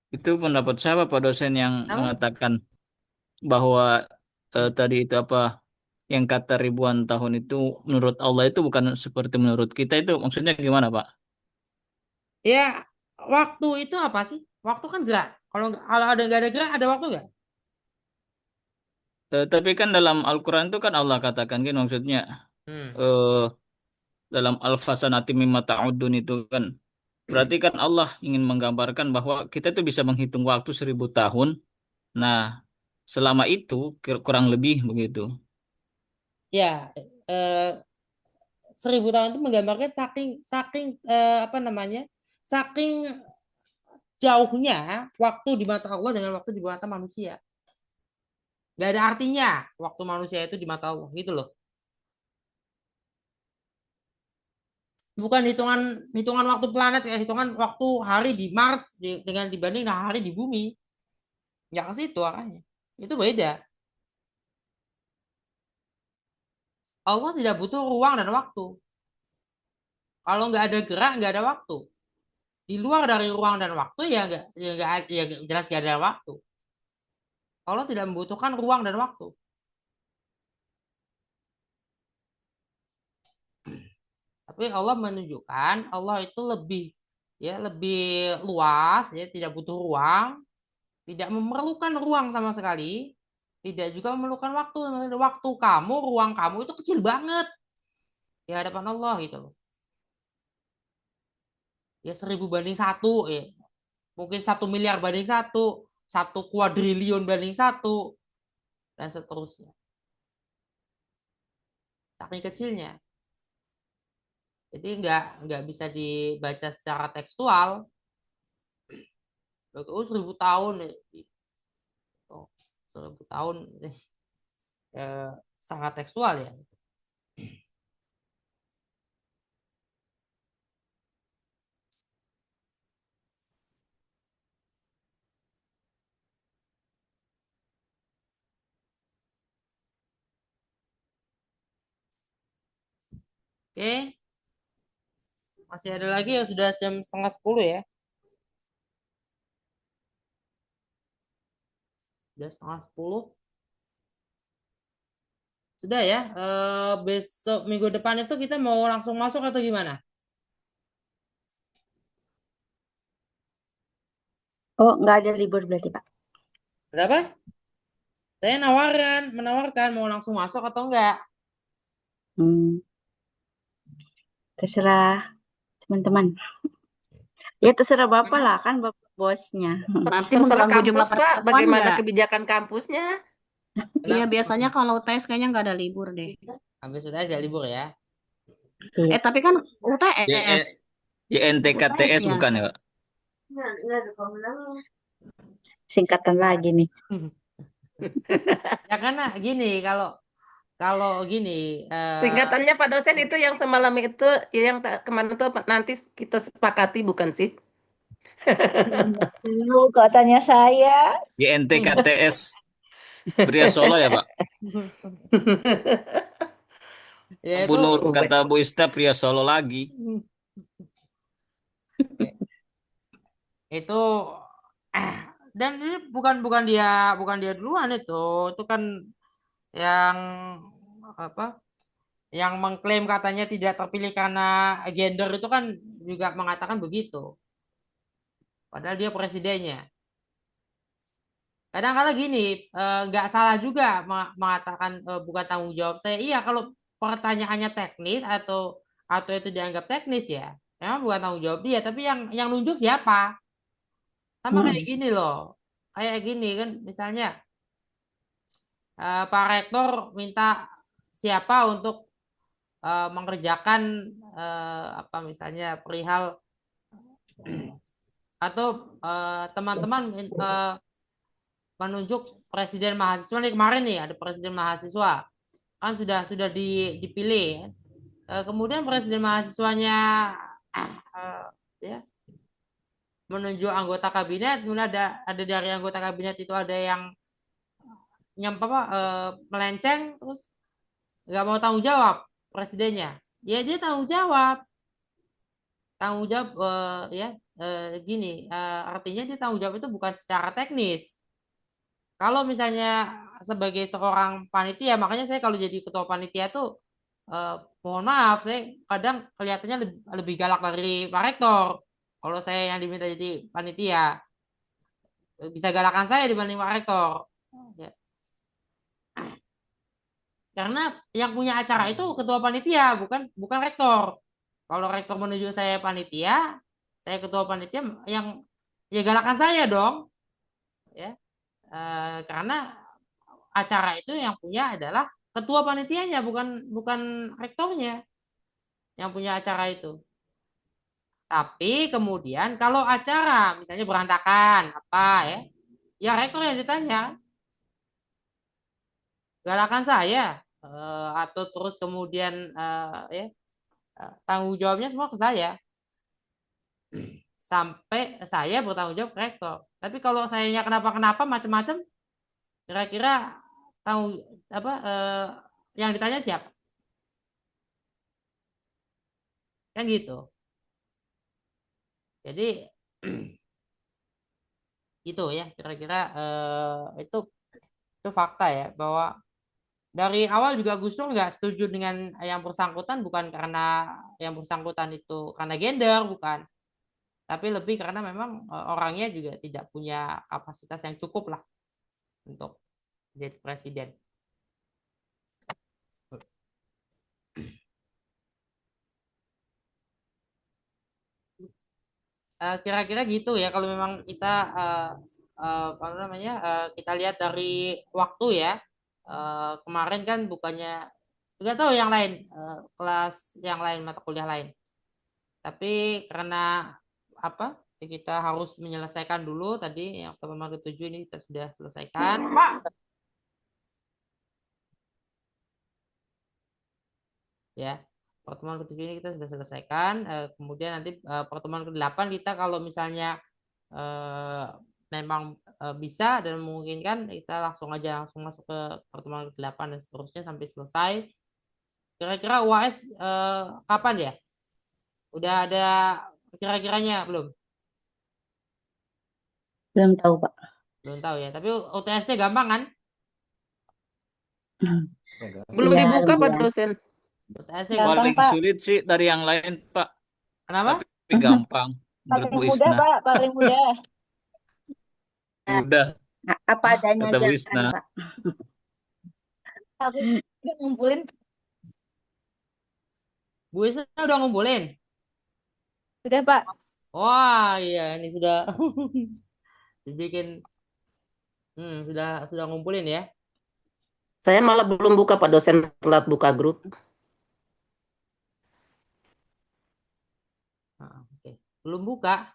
S6: Itu pendapat siapa Pak dosen yang
S1: Apa?
S6: mengatakan bahwa tadi itu apa yang kata ribuan tahun itu menurut Allah itu bukan seperti menurut kita itu maksudnya gimana Pak?
S1: Ya waktu itu apa sih? Waktu kan gerak. Kalau ada nggak ada gerak ada waktu nggak?
S6: Tapi kan dalam Al-Quran itu kan Allah katakan kan maksudnya
S1: Hmm.
S6: eh, dalam Al-Fasanati mimma ta'udun itu kan berarti kan Allah ingin menggambarkan bahwa kita itu bisa menghitung waktu 1.000 tahun. Nah, selama itu kurang lebih begitu.
S1: Ya, eh, 1000 tahun itu menggambarkan saking apa namanya, saking jauhnya waktu di mata Allah dengan waktu di mata manusia. Gak ada artinya waktu manusia itu di mata Allah gitu loh. Bukan hitungan waktu planet ya, hitungan waktu hari di Mars dengan dibanding hari di bumi. Ya ke situ arahnya. Itu beda. Allah tidak butuh ruang dan waktu. Kalau nggak ada gerak, nggak ada waktu. Di luar dari ruang dan waktu ya jelas nggak ada waktu. Allah tidak membutuhkan ruang dan waktu. Tapi Allah menunjukkan Allah itu lebih luas ya, tidak butuh ruang, tidak memerlukan ruang sama sekali, tidak juga memerlukan waktu. Waktu kamu, ruang kamu itu kecil banget di hadapan Allah gitu loh. Ya 1000 banding 1 ya. Mungkin 1 miliar banding 1, 1 kuadriliun banding 1, dan seterusnya. Saking kecilnya. Jadi nggak bisa dibaca secara tekstual. 1000 tahun, 1000 tahun sangat tekstual ya. Oke, masih ada lagi ya, sudah jam setengah 10 ya. Sudah setengah 10. Sudah ya, besok minggu depan itu kita mau langsung masuk atau gimana?
S2: Oh, nggak ada libur berarti, Pak.
S1: Berapa? Saya menawarkan mau langsung masuk atau enggak.
S2: Terserah teman-teman. Ya terserah Bapak lah, kan Bapak bosnya.
S4: Nanti
S3: Terserah
S4: mengganggu jumlah
S3: kampus, Pak.
S4: pertemuan
S3: Bagaimana
S4: nggak?
S3: kebijakan kampusnya?
S4: Iya, biasanya kalau UTS kayaknya nggak ada libur deh.
S1: Habis sudah nggak libur ya.
S2: Iya.
S4: Tapi kan UTS.
S6: YNTKTS
S4: UTS-nya.
S6: bukan ya, Pak?
S2: Singkatan lagi nih.
S1: Ya karena gini, kalau gini,
S3: Singkatannya Pak dosen itu yang semalam itu, yang kemarin itu nanti kita sepakati bukan sih?
S5: Dulu katanya saya.
S6: YNTKTS Pria Solo ya, Pak?
S1: ya
S6: Bu
S1: itu
S6: Nur, kata Bu Ista, Pria Solo lagi.
S1: itu dan ini bukan dia duluan, itu kan yang apa, yang mengklaim katanya tidak terpilih karena gender itu kan juga mengatakan begitu, padahal dia presidennya. Kadang-kadang gini, nggak salah juga mengatakan bukan tanggung jawab saya. Iya, kalau pertanyaannya teknis atau itu dianggap teknis ya, memang bukan tanggung jawab dia. Tapi yang nunjuk siapa? Sama kayak gini loh, kayak gini kan, misalnya Pak Rektor minta siapa untuk mengerjakan apa misalnya perihal atau teman-teman menunjuk presiden mahasiswa nih, kemarin nih ada presiden mahasiswa kan sudah dipilih, kemudian presiden mahasiswanya ya menunjuk anggota kabinet, kemudian ada dari anggota kabinet itu ada yang melenceng, terus nggak mau tanggung jawab presidennya. Ya dia tanggung jawab ya, gini, artinya dia tanggung jawab itu bukan secara teknis. Kalau misalnya sebagai seorang panitia, makanya saya kalau jadi ketua panitia tuh mohon maaf, saya kadang kelihatannya lebih galak dari Pak Rektor. Kalau saya yang diminta jadi panitia, bisa galakan saya dibanding Pak Rektor. Ya. Karena yang punya acara itu ketua panitia, bukan rektor. Kalau rektor menunjuk saya panitia, saya ketua panitia, yang ya galakan saya dong, ya. Karena acara itu yang punya adalah ketua panitianya, bukan rektornya. yang punya acara itu. Tapi kemudian kalau acara misalnya berantakan apa ya, ya rektor yang ditanya. Galakan saya atau terus kemudian ya tanggung jawabnya semua ke saya sampai saya bertanggung jawab ke rektor. Tapi kalau sayanya kenapa-kenapa macam-macam, kira-kira tahu apa yang ditanya siapa? Kan gitu. Jadi gitu ya kira-kira itu fakta ya bahwa dari awal juga Gus Dur nggak setuju dengan yang bersangkutan bukan karena yang bersangkutan itu karena gender bukan, tapi lebih karena memang orangnya juga tidak punya kapasitas yang cukup lah untuk jadi presiden. Kira-kira gitu ya kalau memang kita apa namanya kita lihat dari waktu ya. Kemarin kan bukannya nggak tahu yang lain kelas yang lain mata kuliah lain, tapi karena apa kita harus menyelesaikan dulu tadi yang pertemuan ke-7 ini kita sudah selesaikan ya. Pertemuan ke-7 ini kita sudah selesaikan. Kemudian nanti pertemuan ke-8 kita kalau misalnya memang bisa dan memungkinkan kita langsung masuk ke pertemuan ke-8 dan seterusnya sampai selesai. Kira-kira UAS kapan ya? Udah ada kira-kiranya belum?
S2: Belum tahu, Pak.
S1: Belum tahu ya. Tapi UTS-nya gampang kan?
S3: Belum
S2: Iya,
S3: dibuka Pak
S2: lumayan.
S3: dosen.
S1: UTS-nya
S5: Gampang,
S6: Paling
S5: Pak.
S6: sulit sih dari yang lain, Pak.
S1: Kenapa?
S6: Tapi gampang menurut
S5: Paling
S6: Bu
S5: mudah,
S6: Isna.
S5: Pak. Paling mudah.
S6: Udah,
S2: Apa adanya
S6: kata Bu
S2: jangan,
S6: Isna.
S2: Pak.
S5: Aku udah ngumpulin.
S1: Bu Isna udah ngumpulin?
S5: Sudah, Pak.
S1: Wah, iya ini sudah dibikin sudah ngumpulin ya.
S3: Saya malah belum buka Pak dosen, telat buka grup.
S1: Oke. Belum buka.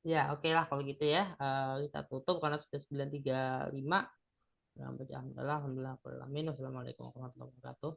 S1: Ya, oke lah kalau gitu ya. Kita tutup karena sudah 9.35. Alhamdulillah, Wassalamualaikum warahmatullahi wabarakatuh.